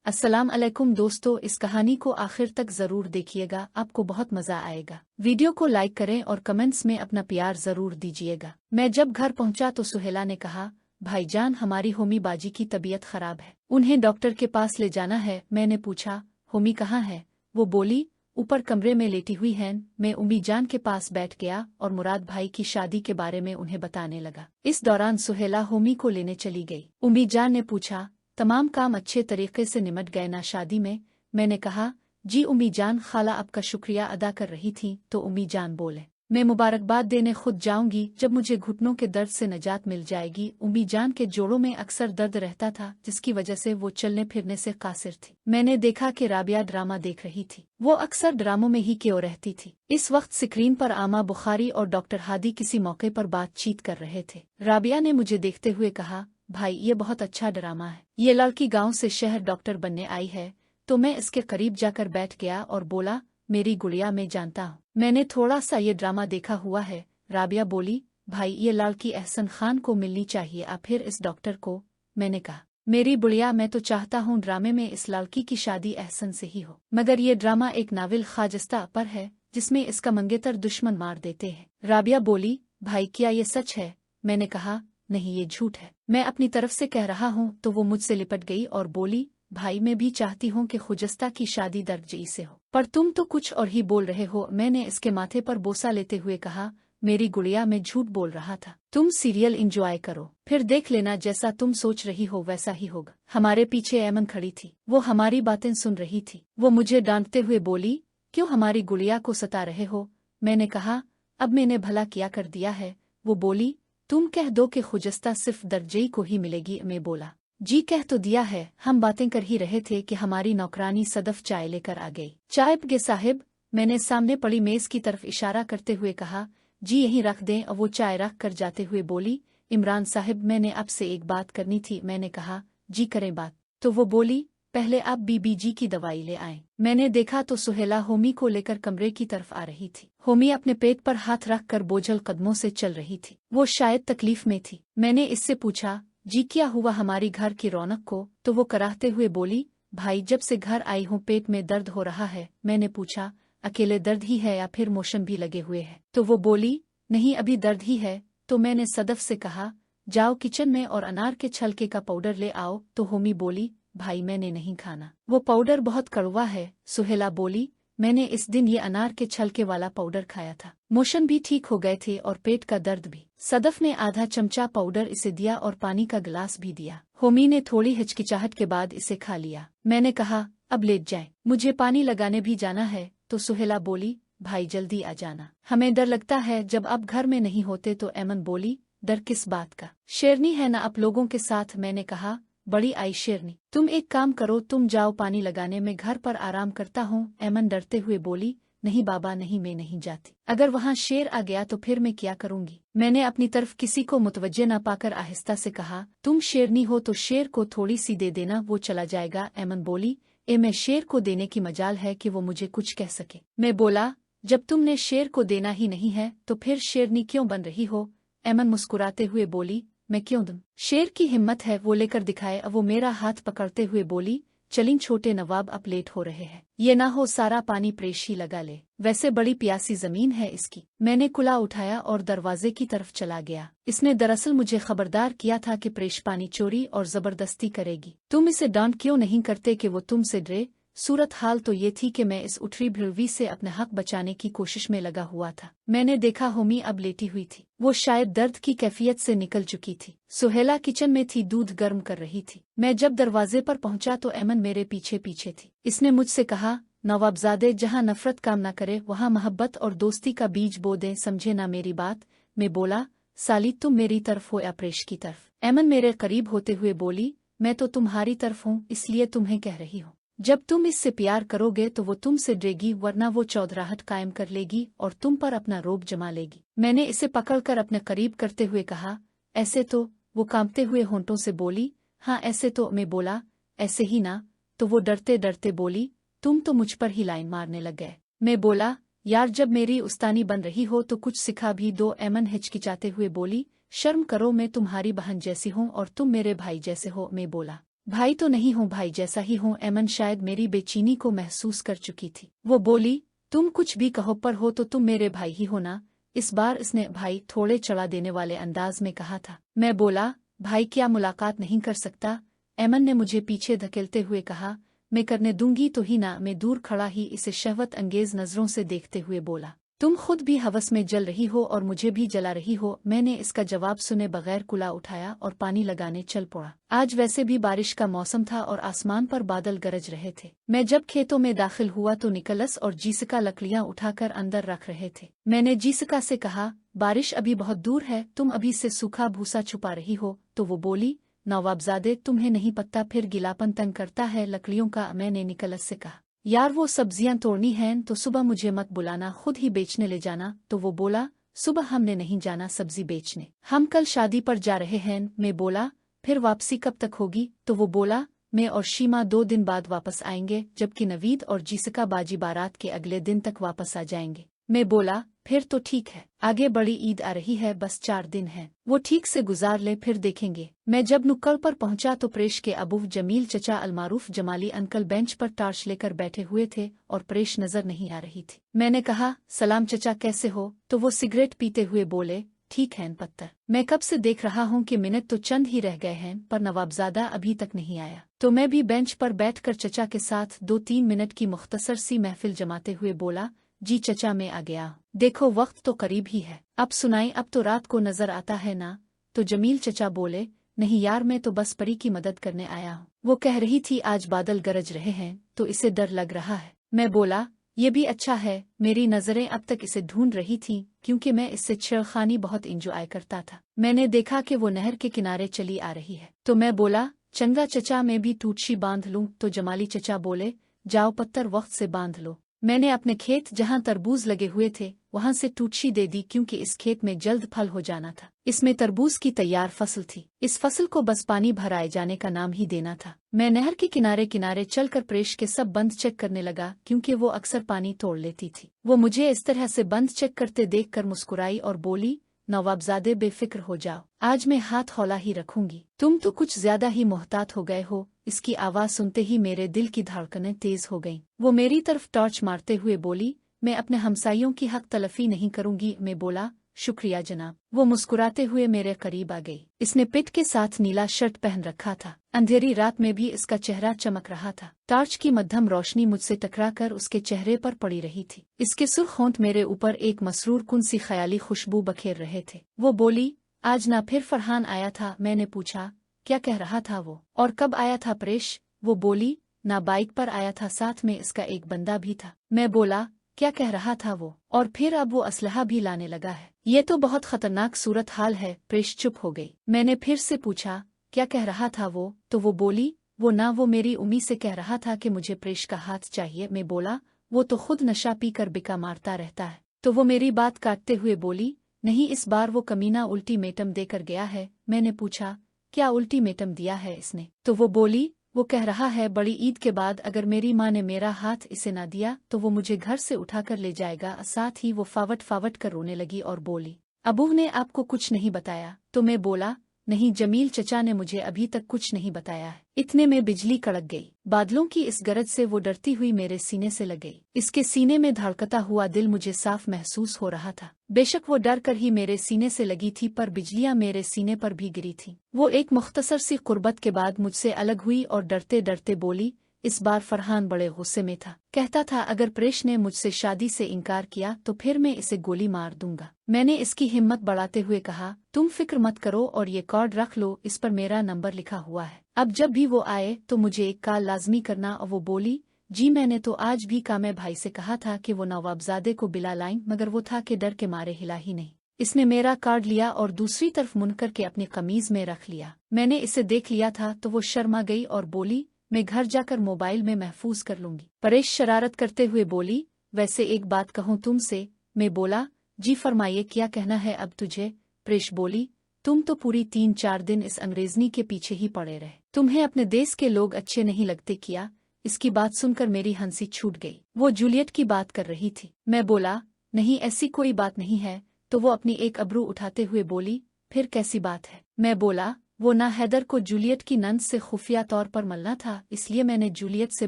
अस्सलाम अलैकुम दोस्तों, इस कहानी को आखिर तक जरूर देखिएगा, आपको बहुत मजा आएगा। वीडियो को लाइक करें और कमेंट्स में अपना प्यार जरूर दीजिएगा। मैं जब घर पहुंचा तो सुहेला ने कहा, भाईजान हमारी होमी बाजी की तबीयत खराब है, उन्हें डॉक्टर के पास ले जाना है। मैंने पूछा, होमी कहाँ है? वो बोली, ऊपर कमरे में लेटी हुई हैं। मैं उम्मी जान के पास बैठ गया और मुराद भाई की शादी के बारे में उन्हें बताने लगा। इस दौरान सुहेला होमी को लेने चली गई। उम्मी जान ने पूछा, तमाम काम अच्छे तरीके से निमट गए ना शादी में? मैंने कहा, जी उम्मी जान, खाला आपका शुक्रिया अदा कर रही थी। तो उम्मी जान बोले, मैं मुबारकबाद देने खुद जाऊंगी जब मुझे घुटनों के दर्द से निजात मिल जाएगी। उम्मी जान के जोड़ों में अक्सर दर्द रहता था, जिसकी वजह से वो चलने फिरने से कासिर थी। मैंने देखा कि राबिया ड्रामा देख रही थी। वो अक्सर ड्रामों में ही क्यों रहती थी। इस वक्त स्क्रीन पर आमा बुखारी और डॉक्टर हादी किसी मौके पर बातचीत कर रहे थे। राबिया ने मुझे देखते हुए कहा, भाई ये बहुत अच्छा ड्रामा है। ये लड़की गांव से शहर डॉक्टर बनने आई है। तो मैं इसके करीब जाकर बैठ गया और बोला, मेरी गुड़िया मैं जानता हूँ, मैंने थोड़ा सा ये ड्रामा देखा हुआ है। राबिया बोली, भाई ये लड़की एहसन खान को मिलनी चाहिए, आप फिर इस डॉक्टर को। मैंने कहा, मेरी बुढ़िया मैं तो चाहता हूँ ड्रामे में इस लड़की की शादी एहसन से ही हो, मगर ये ड्रामा एक नाविल खाजस्ता पर है जिसमें इसका मंगेतर दुश्मन मार देते हैं। राबिया बोली, भाई क्या ये सच है? मैंने कहा, नहीं ये झूठ है, मैं अपनी तरफ से कह रहा हूँ। तो वो मुझसे लिपट गई और बोली, भाई मैं भी चाहती हूँ कि खुजस्ता की शादी दर्जई से हो, पर तुम तो कुछ और ही बोल रहे हो। मैंने इसके माथे पर बोसा लेते हुए कहा, मेरी गुड़िया मैं झूठ बोल रहा था। तुम सीरियल एंजॉय करो, फिर देख लेना जैसा तुम सोच रही हो वैसा ही होगा। हमारे पीछे ऐमन खड़ी थी, वो हमारी बातें सुन रही थी। वो मुझे डांटते हुए बोली, क्यों हमारी गुड़िया को सता रहे हो? मैंने कहा, अब मैंने भला क्या कर दिया है? वो बोली, तुम कह दो कि खुजस्ता सिर्फ दर्जई को ही मिलेगी। मैं बोला, जी कह तो दिया है, हम बातें कर ही रहे थे कि हमारी नौकरानी सदफ चाय लेकर आ गई। चाय गे साहिब, मैंने सामने पड़ी मेज की तरफ इशारा करते हुए कहा, जी यहीं रख दें। और वो चाय रख कर जाते हुए बोली, इमरान साहिब मैंने आपसे एक बात करनी थी। मैंने कहा, जी करें बात। तो वो बोली, पहले आप बीबी जी की दवाई ले आएं। मैंने देखा तो सुहेला होमी को लेकर कमरे की तरफ आ रही थी। होमी अपने पेट पर हाथ रख कर बोझल कदमों से चल रही थी। वो शायद तकलीफ में थी। मैंने इससे पूछा, जी क्या हुआ हमारी घर की रौनक को? तो वो कराहते हुए बोली, भाई जब से घर आई हूँ पेट में दर्द हो रहा है। मैंने पूछा, अकेले दर्द ही है या फिर मोशन भी लगे हुए हैं? तो वो बोली, नहीं अभी दर्द ही है। तो मैंने सदफ से कहा, जाओ किचन में और अनार के छलके का पाउडर ले आओ। तो होमी बोली, भाई मैंने नहीं खाना, वो पाउडर बहुत कड़वा है। सुहेला बोली, मैंने इस दिन ये अनार के छलके वाला पाउडर खाया था, मोशन भी ठीक हो गए थे और पेट का दर्द भी। सदफ ने आधा चमचा पाउडर इसे दिया और पानी का गिलास भी दिया। होमी ने थोड़ी हिचकिचाहट के बाद इसे खा लिया। मैंने कहा, अब लेट जाए, मुझे पानी लगाने भी जाना है। तो सुहेला बोली, भाई जल्दी आ जाना, हमें डर लगता है जब आप घर में नहीं होते। तो ऐमन बोली, डर किस बात का? शेरनी है ना आप लोगों के साथ। मैंने कहा, बड़ी आई शेरनी, तुम एक काम करो, तुम जाओ पानी लगाने में घर पर आराम करता हूँ। ऐमन डरते हुए बोली, नहीं बाबा नहीं, मैं नहीं जाती, अगर वहाँ शेर आ गया तो फिर मैं क्या करूँगी? मैंने अपनी तरफ किसी को मुतवज्जे न पाकर आहिस्ता से कहा, तुम शेरनी हो तो शेर को थोड़ी सी दे देना, वो चला जाएगा। ऐमन बोली, मैं शेर को देने की मजाल है कि वो मुझे कुछ कह सके? मैं बोला, जब तुमने शेर को देना ही नहीं है तो फिर शेरनी क्यों बन रही हो? ऐमन मुस्कुराते हुए बोली, मैं क्यों दूं? शेर की हिम्मत है, वो लेकर दिखाए। अब वो मेरा हाथ पकड़ते हुए बोली, चलिन छोटे नवाब अब लेट हो रहे हैं, ये ना हो सारा पानी प्रेश ही लगा ले, वैसे बड़ी प्यासी जमीन है इसकी। मैंने कुला उठाया और दरवाजे की तरफ चला गया। इसने दरअसल मुझे खबरदार किया था कि प्रेश पानी चोरी और जबरदस्ती करेगी। तुम इसे डांट क्यों नहीं करते कि वो तुमसे डरे? सूरत हाल तो ये थी कि मैं इस उठरी भिड़वी से अपने हक बचाने की कोशिश में लगा हुआ था। मैंने देखा होमी अब लेटी हुई थी, वो शायद दर्द की कैफियत से निकल चुकी थी। सुहेला किचन में थी, दूध गर्म कर रही थी। मैं जब दरवाजे पर पहुंचा तो ऐमन मेरे पीछे पीछे थी। इसने मुझसे कहा, नवाबजादे जहाँ नफरत काम न करे वहाँ मोहब्बत और दोस्ती का बीज बो दे, समझे ना मेरी बात? मैं बोला, साली तुम मेरी तरफ हो या प्रेश की तरफ? ऐमन मेरे करीब होते हुए बोली, मैं तो तुम्हारी तरफ हूँ, इसलिए तुम्हें कह रही हूँ। जब तुम इससे प्यार करोगे तो वो तुमसे डरेगी, वरना वो चौधराहट कायम कर लेगी और तुम पर अपना रोब जमा लेगी। मैंने इसे पकड़कर अपने करीब करते हुए कहा, ऐसे तो? वो कांपते हुए होंठों से बोली, हाँ ऐसे तो। मैं बोला, ऐसे ही ना? तो वो डरते डरते बोली, तुम तो मुझ पर ही लाइन मारने लग गए। मैं बोला, यार जब मेरी उस्तानी बन रही हो तो कुछ सिखा भी दो। ऐमन हिचकिचाते हुए बोली, शर्म करो, मैं तुम्हारी बहन जैसी हूँ और तुम मेरे भाई जैसे हो। मैं बोला, भाई तो नहीं हूँ, भाई जैसा ही हूँ। एमन शायद मेरी बेचैनी को महसूस कर चुकी थी। वो बोली, तुम कुछ भी कहो पर हो तो तुम मेरे भाई ही हो ना। इस बार इसने भाई थोड़े चढ़ा देने वाले अंदाज में कहा था। मैं बोला, भाई क्या मुलाकात नहीं कर सकता? एमन ने मुझे पीछे धकेलते हुए कहा। मैं करने दूंगी तो ही ना। मैं दूर खड़ा ही इसे शहवत अंगेज नजरों से देखते हुए बोला, तुम खुद भी हवस में जल रही हो और मुझे भी जला रही हो। मैंने इसका जवाब सुने बगैर कुला उठाया और पानी लगाने चल पड़ा। आज वैसे भी बारिश का मौसम था और आसमान पर बादल गरज रहे थे। मैं जब खेतों में दाखिल हुआ तो निकलस और जीसिका लकड़ियां उठाकर अंदर रख रहे थे। मैंने जीसिका से कहा, बारिश अभी बहुत दूर है, तुम अभी से सूखा भूसा छुपा रही हो। तो वो बोली, नवाबजादे तुम्हें नहीं पता फिर गिलापन तंग करता है लकड़ियों का। मैंने निकलस से कहा, यार वो सब्जियां तोड़नी हैं तो सुबह मुझे मत बुलाना, खुद ही बेचने ले जाना। तो वो बोला, सुबह हमने नहीं जाना सब्जी बेचने, हम कल शादी पर जा रहे हैं। मैं बोला, फिर वापसी कब तक होगी? तो वो बोला, मैं और शीमा 2 दिन बाद वापस आएंगे, जबकि नवीद और जीसिका बाजी बारात के अगले दिन तक वापस आ जाएंगे। मैं बोला, फिर तो ठीक है, आगे बड़ी ईद आ रही है, बस 4 दिन हैं, वो ठीक से गुजार ले फिर देखेंगे। मैं जब नुक्कड़ पर पहुंचा तो प्रेश के अबू जमील चचा अलमारूफ जमाली अंकल बेंच पर टार्च लेकर बैठे हुए थे और प्रेश नजर नहीं आ रही थी। मैंने कहा, सलाम चचा कैसे हो? तो वो सिगरेट पीते हुए बोले, ठीक है पत्थर, मैं कब से देख रहा हूँ कि मिनट तो चंद ही रह गए हैं पर नवाबजादा अभी तक नहीं आया। तो मैं भी बेंच पर बैठकर चचा के साथ 2-3 मिनट की मुख्तसर सी महफिल जमाते हुए बोला, जी चचा मैं आ गया, देखो वक्त तो करीब ही है, अब सुनाई, अब तो रात को नजर आता है ना? तो जमील चचा बोले, नहीं यार मैं तो बस परी की मदद करने आया हूँ। वो कह रही थी आज बादल गरज रहे हैं तो इसे डर लग रहा है। मैं बोला, ये भी अच्छा है। मेरी नजरें अब तक इसे ढूंढ रही थीं क्योंकि मैं इससे छेड़खानी बहुत इंजॉय करता था। मैंने देखा कि वो नहर के किनारे चली आ रही है तो मैं बोला, चंगा चचा मैं भी टूटशी बांध लूं। तो जमाली चचा बोले, जाओ पत्थर वक्त से बांध लो। मैंने अपने खेत जहां तरबूज लगे हुए थे वहां से टूटशी दे दी क्योंकि इस खेत में जल्द फल हो जाना था। इसमें तरबूज की तैयार फसल थी, इस फसल को बस पानी भराए जाने का नाम ही देना था। मैं नहर के किनारे किनारे चलकर प्रेश के सब बंद चेक करने लगा क्योंकि वो अक्सर पानी तोड़ लेती थी। वो मुझे इस तरह से बंद चेक करते देखकर मुस्कुराई और बोली, नवाबजादे बेफिक्र हो जाओ, आज मैं हाथ हौला ही रखूंगी, तुम तो कुछ ज्यादा ही मोहतात हो गए हो। इसकी आवाज सुनते ही मेरे दिल की धड़कनें तेज हो गईं। वो मेरी तरफ टॉर्च मारते हुए बोली, मैं अपने हमसाइयों की हक तलफी नहीं करूंगी। मैं बोला, शुक्रिया जनाब। वो मुस्कुराते हुए मेरे करीब आ गई। इसने पिट के साथ नीला शर्ट पहन रखा था। अंधेरी रात में भी इसका चेहरा चमक रहा था। टॉर्च की मध्यम रोशनी मुझसे टकराकर उसके चेहरे पर पड़ी रही थी। इसके सुर्ख होंठ मेरे ऊपर एक मसरूर कुन सी ख्याली खुशबू बखेर रहे थे। वो बोली, आज ना फिर फरहान आया था? मैंने पूछा, क्या कह रहा था वो, और कब आया था प्रेश? वो बोली, ना बाइक पर आया था, साथ में इसका एक बंदा भी था। मैं बोला, क्या कह रहा था वो, और फिर अब वो असलहा भी लाने लगा है? ये तो बहुत खतरनाक सूरत हाल है। प्रेश चुप हो गई। मैंने फिर से पूछा, क्या कह रहा था वो? तो वो बोली, वो मेरी उम्मी से कह रहा था कि मुझे प्रेश का हाथ चाहिए। मैं बोला, वो तो खुद नशा पी कर बिका मारता रहता है। तो वो मेरी बात काटते हुए बोली, नहीं इस बार वो कमीना अल्टीमेटम देकर गया है। मैंने पूछा, क्या अल्टीमेटम दिया है इसने? तो वो बोली, वो कह रहा है बड़ी ईद के बाद अगर मेरी माँ ने मेरा हाथ इसे ना दिया तो वो मुझे घर से उठाकर ले जाएगा। साथ ही वो फावट फावट कर रोने लगी और बोली, अबू ने आपको कुछ नहीं बताया? तो मैं बोला, नहीं जमील चचा ने मुझे अभी तक कुछ नहीं बताया है। इतने में बिजली कड़क गई। बादलों की इस गरज से वो डरती हुई मेरे सीने से लग गई। इसके सीने में धड़कता हुआ दिल मुझे साफ महसूस हो रहा था। बेशक वो डर कर ही मेरे सीने से लगी थी पर बिजलियां मेरे सीने पर भी गिरी थीं। वो एक मुख्तसर सी कुर्बत के बाद मुझसे अलग हुई और डरते डरते बोली, इस बार फरहान बड़े गुस्से में था। कहता था अगर प्रेश ने मुझसे शादी से इनकार किया तो फिर मैं इसे गोली मार दूंगा। मैंने इसकी हिम्मत बढ़ाते हुए कहा, तुम फिक्र मत करो और ये कार्ड रख लो, इस पर मेरा नंबर लिखा हुआ है। अब जब भी वो आए तो मुझे एक कॉल लाजमी करना। और वो बोली, जी मैंने तो आज भी कामे भाई से कहा था कि वो नवाबजादे को बिला लाएं मगर वो था कि डर के मारे हिला ही नहीं। इसने मेरा कार्ड लिया और दूसरी तरफ मुनकर के अपनी कमीज में रख लिया। मैंने इसे देख लिया था तो वो शर्मा गई और बोली, मैं घर जाकर मोबाइल में महफूज कर लूंगी। परेश शरारत करते हुए बोली, वैसे एक बात कहूँ तुमसे? मैं बोला, जी फरमाइए, क्या कहना है अब तुझे? परेश बोली, तुम तो पूरी 3-4 दिन इस अंग्रेजनी के पीछे ही पड़े रहे, तुम्हें अपने देश के लोग अच्छे नहीं लगते क्या? इसकी बात सुनकर मेरी हंसी छूट गई। वो जूलियट की बात कर रही थी। मैं बोला, नहीं ऐसी कोई बात नहीं है। तो वो अपनी एक अब्रू उठाते हुए बोली, फिर कैसी बात है? मैं बोला, वो ना हैदर को जूलियट की नंद से खुफिया तौर पर मिलना था, इसलिए मैंने जूलियट से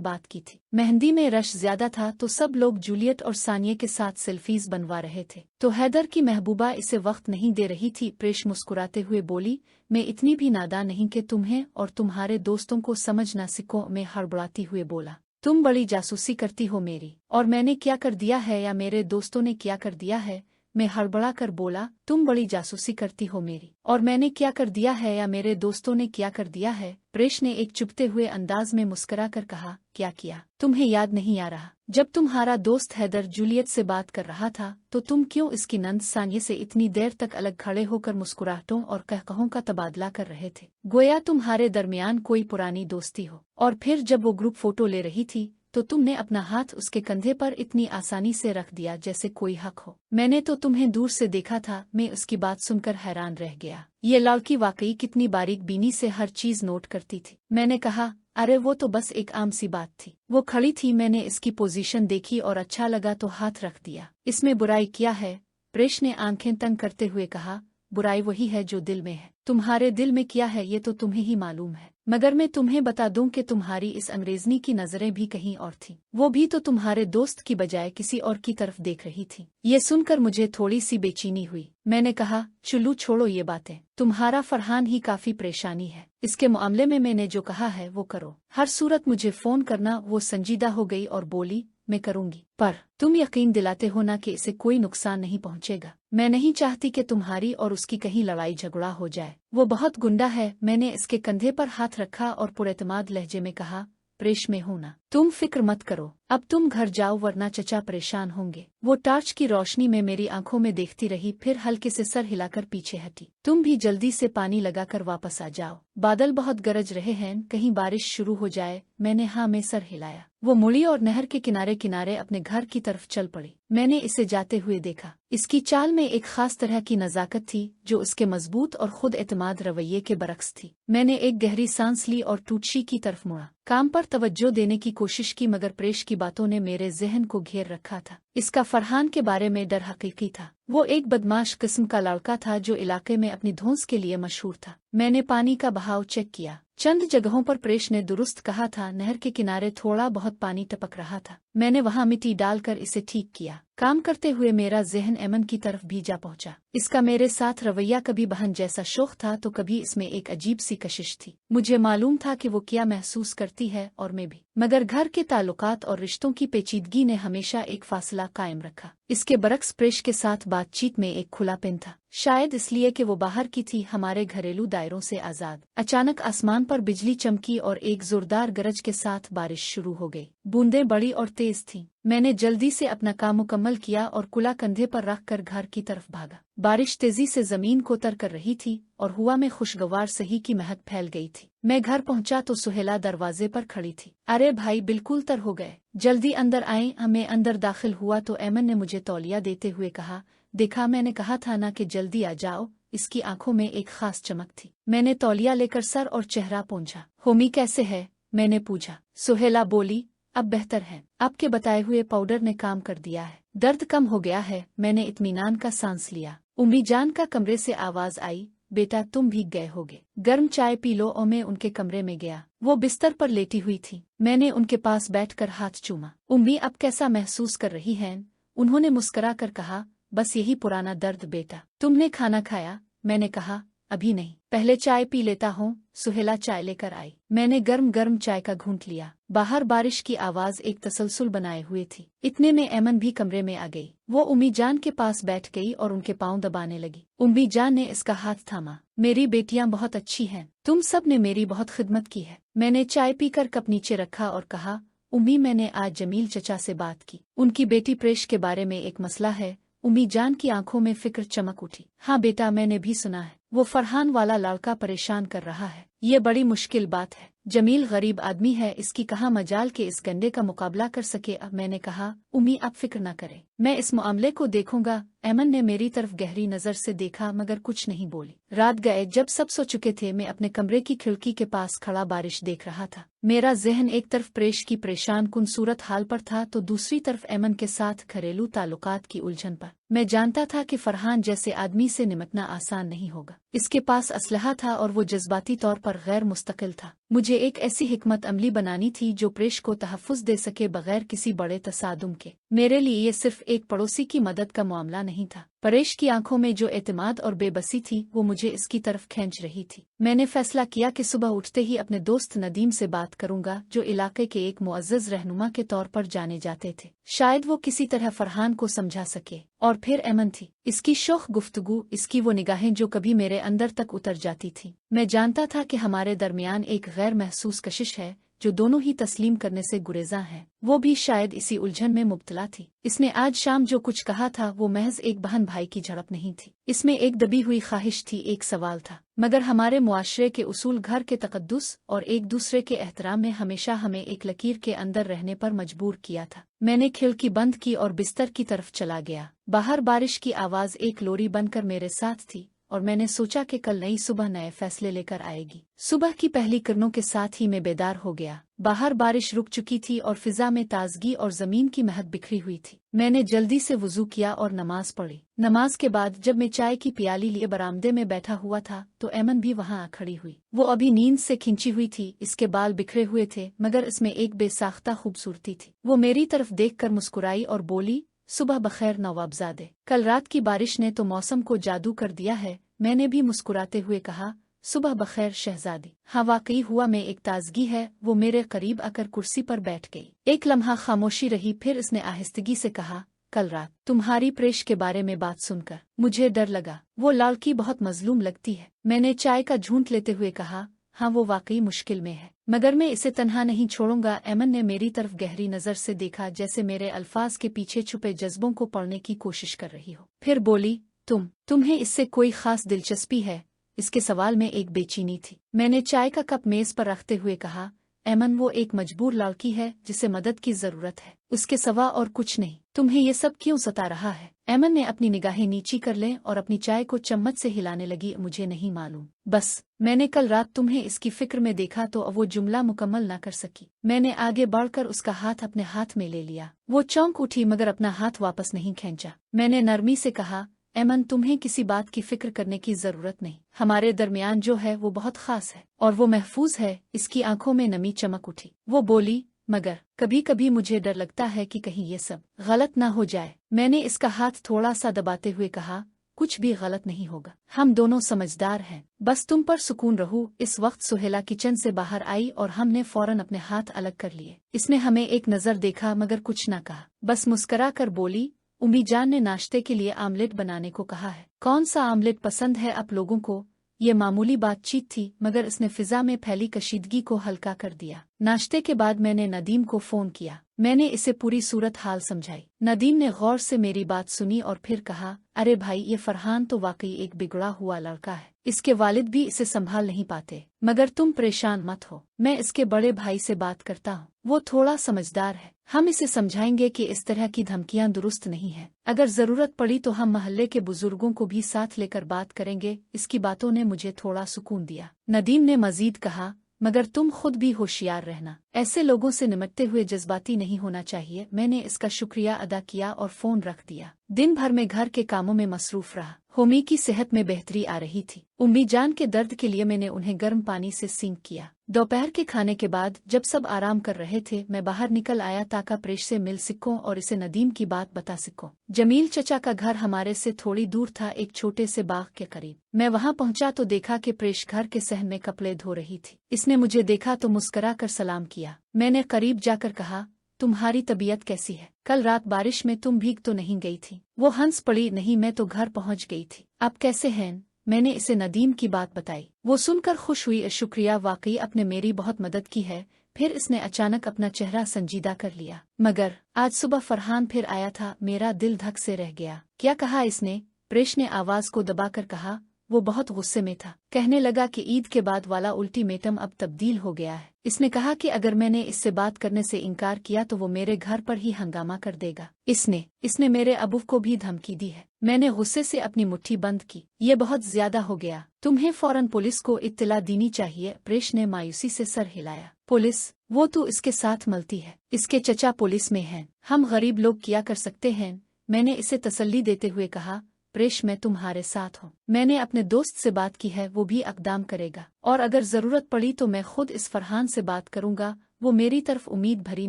बात की थी। मेहंदी में रश ज्यादा था तो सब लोग जूलियट और सानिया के साथ सेल्फीज बनवा रहे थे, तो हैदर की महबूबा इसे वक्त नहीं दे रही थी। प्रेश मुस्कुराते हुए बोली, मैं इतनी भी नादान नहीं कि तुम्हें और तुम्हारे दोस्तों को समझ ना सको। मैं हड़बड़ाती हुए बोला, तुम बड़ी जासूसी करती हो मेरी, और मैंने क्या कर दिया है या मेरे दोस्तों ने क्या कर दिया है? मैं हड़बड़ा कर बोला, तुम बड़ी जासूसी करती हो मेरी, और मैंने क्या कर दिया है या मेरे दोस्तों ने क्या कर दिया है? प्रेश ने एक चुभते हुए अंदाज में मुस्कुरा कर कहा, क्या किया? तुम्हें याद नहीं आ रहा? जब तुम्हारा दोस्त हैदर जूलियट से बात कर रहा था तो तुम क्यों इसकी नंद सानिया से इतनी देर तक अलग खड़े होकर मुस्कुराहटों और कहकहों का तबादला कर रहे थे, गोया तुम्हारे दरमियान कोई पुरानी दोस्ती हो। और फिर जब वो ग्रुप फोटो ले रही थी तो तुमने अपना हाथ उसके कंधे पर इतनी आसानी से रख दिया जैसे कोई हक हो। मैंने तो तुम्हें दूर से देखा था। मैं उसकी बात सुनकर हैरान रह गया। ये लड़की वाकई कितनी बारीक बीनी से हर चीज नोट करती थी। मैंने कहा, अरे वो तो बस एक आम सी बात थी। वो खड़ी थी, मैंने इसकी पोजीशन देखी और अच्छा लगा तो हाथ रख दिया। इसमें बुराई क्या है? प्रेश ने आंखें तंग करते हुए कहा, बुराई वही है जो दिल में है। तुम्हारे दिल में क्या है ये तो तुम्हें ही मालूम है, मगर मैं तुम्हें बता दूं कि तुम्हारी इस अंग्रेजनी की नजरें भी कहीं और थीं। वो भी तो तुम्हारे दोस्त की बजाय किसी और की तरफ देख रही थी। ये सुनकर मुझे थोड़ी सी बेचैनी हुई। मैंने कहा, चुल्लू छोड़ो ये बातें, तुम्हारा फरहान ही काफी परेशानी है। इसके मामले में मैंने जो कहा है वो करो। हर सूरत मुझे फोन करना। वो संजीदा हो गई और बोली, मैं करूंगी, पर तुम यकीन दिलाते हो ना कि इसे कोई नुकसान नहीं पहुंचेगा? मैं नहीं चाहती कि तुम्हारी और उसकी कहीं लड़ाई झगड़ा हो जाए। वो बहुत गुंडा है। मैंने इसके कंधे पर हाथ रखा और पुरएतमाद लहजे में कहा, प्रेश में हूं ना, तुम फिक्र मत करो। अब तुम घर जाओ वरना चचा परेशान होंगे। वो टार्च की रोशनी में मेरी आंखों में देखती रही, फिर हल्के से सर हिलाकर पीछे हटी। तुम भी जल्दी से पानी लगाकर वापस आ जाओ, बादल बहुत गरज रहे हैं, कहीं बारिश शुरू हो जाए। मैंने हाँ में सर हिलाया। वो मुड़ी और नहर के किनारे किनारे अपने घर की तरफ चल पड़ी। मैंने इसे जाते हुए देखा। इसकी चाल में एक खास तरह की नजाकत थी जो उसके मजबूत और खुद एतमाद रवैये के बरक्स थी। मैंने एक गहरी सांस ली और टूटशी की तरफ मुड़ा। काम पर तवज्जो देने की कोशिश की, मगर प्रेश की बातों ने मेरे जहन को घेर रखा था। इसका फरहान के बारे में डर हकीकी था। वो एक बदमाश किस्म का लड़का था जो इलाके में अपनी धौंस के लिए मशहूर था। मैंने पानी का बहाव चेक किया। चंद जगहों पर प्रेश ने दुरुस्त कहा था, नहर के किनारे थोड़ा बहुत पानी टपक रहा था। मैंने वहां मिट्टी डालकर इसे ठीक किया। काम करते हुए मेरा जहन एमन की तरफ भी जा पहुंचा। इसका मेरे साथ रवैया कभी बहन जैसा शौक था तो कभी इसमें एक अजीब सी कशिश थी। मुझे मालूम था कि वो क्या महसूस करती है और मैं भी, मगर घर के ताल्लुकात और रिश्तों की पेचीदगी ने हमेशा एक फासला कायम रखा। इसके बरक्स प्रेश के साथ बातचीत में एक खुलापन था, शायद इसलिए कि वो बाहर की थी, हमारे घरेलू दायरों से आजाद। अचानक आसमान पर बिजली चमकी और एक जोरदार गरज के साथ बारिश शुरू हो गई। बूंदें बड़ी और तेज थीं। मैंने जल्दी से अपना काम मुकम्मल किया और कुला कंधे पर रखकर घर की तरफ भागा। बारिश तेजी से जमीन को तर कर रही थी और हुआ में खुशगवार सही की महक फैल गई थी। मैं घर पहुंचा तो सुहेला दरवाजे पर खड़ी थी। अरे भाई, बिल्कुल तर हो गए, जल्दी अंदर आए। मैं अंदर दाखिल हुआ तो ऐमन ने मुझे तौलिया देते हुए कहा, देखा, मैंने कहा था ना कि जल्दी आ जाओ। इसकी आंखों में एक खास चमक थी। मैंने तौलिया लेकर सर और चेहरा पोंछा। होमी कैसे है? मैंने पूछा। सुहेला बोली, अब बेहतर है। आपके बताए हुए पाउडर ने काम कर दिया है, दर्द कम हो गया है। मैंने इत्मीनान का सांस लिया। उम्मी जान का कमरे से आवाज आई, बेटा तुम भीग गए होगे, गर्म चाय पी लो। और मैं उनके कमरे में गया। वो बिस्तर पर लेटी हुई थी। मैंने उनके पास बैठकर हाथ चूमा। उम्मी अब कैसा महसूस कर रही हैं? उन्होंने मुस्करा कर कहा, बस यही पुराना दर्द बेटा। तुमने खाना खाया? मैंने कहा, अभी नहीं, पहले चाय पी लेता हूँ। सुहेला चाय लेकर आई। मैंने गर्म गर्म चाय का घूंट लिया। बाहर बारिश की आवाज एक तसलसल बनाए हुए थी। इतने में ऐमन भी कमरे में आ गई। वो उम्मी जान के पास बैठ गई और उनके पांव दबाने लगी। उम्मी जान ने इसका हाथ थामा। मेरी बेटियां बहुत अच्छी हैं, तुम सब ने मेरी बहुत खिदमत की है। मैंने चाय पीकर कप नीचे रखा और कहा, उम्मी मैंने आज जमील चचा से बात की। उनकी बेटी प्रेश के बारे में एक मसला है। उम्मी जान की आंखों में फिक्र चमक उठी। हाँ बेटा, मैंने भी सुना है, वो फरहान वाला लड़का परेशान कर रहा है। ये बड़ी मुश्किल बात है। जमील गरीब आदमी है, इसकी कहाँ मजाल के इस गंडे का मुकाबला कर सके। अब मैंने कहा, उम्मी आप फिक्र न करें, मैं इस मामले को देखूंगा। ऐमन ने मेरी तरफ गहरी नजर से देखा मगर कुछ नहीं बोली। रात गए जब सब सो चुके थे, मैं अपने कमरे की खिड़की के पास खड़ा बारिश देख रहा था। मेरा जहन एक तरफ प्रेश की परेशान कुन सूरत हाल पर था तो दूसरी तरफ ऐमन के साथ घरेलू ताल्लुकात की उलझन पर। मैं जानता था कि फरहान जैसे आदमी से निपटना आसान नहीं होगा। इसके पास असलहा था और वो जज्बाती तौर पर गैर मुस्तकिल था। मुझे एक ऐसी हिकमत अमली बनानी थी जो प्रेश को तहफ़्फ़ुज़ दे सके बगैर किसी बड़े तसादुम के। मेरे लिए ये सिर्फ एक पड़ोसी की मदद का मामला नहीं था। परेश की आंखों में जो एतमाद और बेबसी थी वो मुझे इसकी तरफ खींच रही थी। मैंने फैसला किया कि सुबह उठते ही अपने दोस्त नदीम से बात करूंगा, जो इलाके के एक मुअज़्ज़ज़ रहनुमा के तौर पर जाने जाते थे। शायद वो किसी तरह फरहान को समझा सके। और फिर ऐमन थी, इसकी शौख गुफ्तगू, इसकी वो निगाहें जो कभी मेरे अंदर तक उतर जाती थी। मैं जानता था कि हमारे दरमियान एक गैर महसूस कशिश है जो दोनों ही तस्लीम करने से गुरेज़ा हैं। वो भी शायद इसी उलझन में मुब्तला थी। इसने आज शाम जो कुछ कहा था वो महज एक बहन भाई की झड़प नहीं थी। इसमें एक दबी हुई ख्वाहिश थी, एक सवाल था। मगर हमारे मुआशरे के उसूल, घर के तकद्दुस और एक दूसरे के एहतराम में हमेशा हमें एक लकीर के अंदर रहने पर मजबूर किया था। मैंने खिड़की बंद की और बिस्तर की तरफ चला गया। बाहर बारिश की आवाज़ एक लोरी बनकर मेरे साथ थी और मैंने सोचा कि कल नई सुबह नए फैसले लेकर आएगी। सुबह की पहली किरणों के साथ ही मैं बेदार हो गया। बाहर बारिश रुक चुकी थी और फिजा में ताजगी और जमीन की महक बिखरी हुई थी। मैंने जल्दी से वुजू किया और नमाज पढ़ी। नमाज के बाद जब मैं चाय की प्याली लिए बरामदे में बैठा हुआ था तो ऐमन भी वहां आ खड़ी हुई। वो अभी नींद से खिंची हुई थी। इसके बाल बिखरे हुए थे मगर इसमें एक बेसाख्ता खूबसूरती थी। वो मेरी तरफ देखकर मुस्कुराई और बोली, सुबह बखैर नवाबजादे। कल रात की बारिश ने तो मौसम को जादू कर दिया है। मैंने भी मुस्कुराते हुए कहा, सुबह बखैर शहजादी। हाँ, वाकई हुआ में एक ताजगी है। वो मेरे करीब आकर कुर्सी पर बैठ गई। एक लम्हा खामोशी रही, फिर इसने आहिस्तगी से कहा, कल रात तुम्हारी प्रेश के बारे में बात सुनकर मुझे डर लगा। वो लड़की बहुत मजलूम लगती है। मैंने चाय का झूंट लेते हुए कहा, हाँ वो वाकई मुश्किल में है, मगर मैं इसे तन्हा नहीं छोड़ूंगा। ऐमन ने मेरी तरफ गहरी नजर से देखा, जैसे मेरे अल्फाज के पीछे छुपे जज्बों को पढ़ने की कोशिश कर रही हो। फिर बोली, तुम्हें इससे कोई खास दिलचस्पी है? इसके सवाल में एक बेचैनी थी। मैंने चाय का कप मेज पर रखते हुए कहा, ऐमन वो एक मजबूर लड़की है जिसे मदद की जरूरत है, उसके सिवा और कुछ नहीं। तुम्हें ये सब क्यों सता रहा है? ऐमन ने अपनी निगाहें नीची कर लें और अपनी चाय को चम्मच से हिलाने लगी। मुझे नहीं मालूम, बस मैंने कल रात तुम्हें इसकी फिक्र में देखा तो वो जुमला मुकम्मल न कर सकी। मैंने आगे बढ़कर उसका हाथ अपने हाथ में ले लिया। वो चौंक उठी मगर अपना हाथ वापस नहीं खींचा। मैंने नरमी से कहा, ऐमन तुम्हें किसी बात की फिक्र करने की जरूरत नहीं। हमारे दरमियान जो है वो बहुत खास है और वो महफूज है। इसकी आंखों में नमी चमक उठी। वो बोली, मगर कभी कभी मुझे डर लगता है कि कहीं ये सब गलत ना हो जाए। मैंने इसका हाथ थोड़ा सा दबाते हुए कहा, कुछ भी गलत नहीं होगा, हम दोनों समझदार हैं, बस तुम पर सुकून रहू। इस वक्त सुहेला किचन से बाहर आई और हमने फौरन अपने हाथ अलग कर लिए। इसने हमें एक नजर देखा मगर कुछ ना कहा, बस मुस्करा कर बोली, उम्मी जान ने नाश्ते के लिए आमलेट बनाने को कहा है। कौन सा आमलेट पसंद है आप लोगों को? ये मामूली बातचीत थी मगर इसने फिजा में फैली कशीदगी को हल्का कर दिया। नाश्ते के बाद मैंने नदीम को फोन किया। मैंने इसे पूरी सूरत हाल समझाई। नदीम ने गौर से मेरी बात सुनी और फिर कहा, अरे भाई, ये फरहान तो वाकई एक बिगड़ा हुआ लड़का है। इसके वालिद भी इसे संभाल नहीं पाते, मगर तुम परेशान मत हो, मैं इसके बड़े भाई से बात करता हूँ, वो थोड़ा समझदार है। हम इसे समझाएंगे कि इस तरह की धमकियां दुरुस्त नहीं है। अगर जरूरत पड़ी तो हम मोहल्ले के बुजुर्गों को भी साथ लेकर बात करेंगे। इसकी बातों ने मुझे थोड़ा सुकून दिया। नदीम ने मजीद कहा, मगर तुम खुद भी होशियार रहना, ऐसे लोगों से निमटते हुए जज्बाती नहीं होना चाहिए। मैंने इसका शुक्रिया अदा किया और फोन रख दिया। दिन भर में घर के कामों में मसरूफ रहा। होमी की सेहत में बेहतरी आ रही थी। उम्मी जान के दर्द के लिए मैंने उन्हें गर्म पानी से सींक किया। दोपहर के खाने के बाद जब सब आराम कर रहे थे, मैं बाहर निकल आया ताकि प्रेश से मिल सकूं और इसे नदीम की बात बता सकूं। जमील चचा का घर हमारे से थोड़ी दूर था, एक छोटे से बाग के करीब। मैं वहां पहुंचा तो देखा कि प्रेश घर के सहन में कपड़े धो रही थी। इसने मुझे देखा तो मुस्कुरा कर सलाम किया। मैंने करीब जाकर कहा, तुम्हारी तबीयत कैसी है? कल रात बारिश में तुम भीग तो नहीं गई थी? वो हंस पड़ी, नहीं, मैं तो घर पहुंच गई थी। अब कैसे हैं? मैंने इसे नदीम की बात बताई। वो सुनकर खुश हुई, शुक्रिया, वाकई आपने मेरी बहुत मदद की है। फिर इसने अचानक अपना चेहरा संजीदा कर लिया। मगर आज सुबह फरहान फिर आया था, मेरा दिल धक से रह गया। क्या कहा इसने? प्रेश ने आवाज को दबाकर कहा, वो बहुत गुस्से में था। कहने लगा कि ईद के बाद वाला अल्टीमेटम अब तब्दील हो गया है। इसने कहा कि अगर मैंने इससे बात करने से इनकार किया तो वो मेरे घर पर ही हंगामा कर देगा। इसने मेरे अबू को भी धमकी दी है। मैंने गुस्से से अपनी मुट्ठी बंद की। ये बहुत ज्यादा हो गया, तुम्हें फौरन पुलिस को इत्तला देनी चाहिए। प्रेश ने मायूसी से सर हिलाया। पुलिस? वो तो इसके साथ मलती है, इसके चचा पुलिस में हैं, हम गरीब लोग क्या कर सकते हैं। मैंने इसे तसल्ली देते हुए कहा, प्रेश मैं तुम्हारे साथ हूँ। मैंने अपने दोस्त से बात की है, वो भी इक़दाम करेगा, और अगर जरूरत पड़ी तो मैं खुद इस फरहान से बात करूंगा। वो मेरी तरफ उम्मीद भरी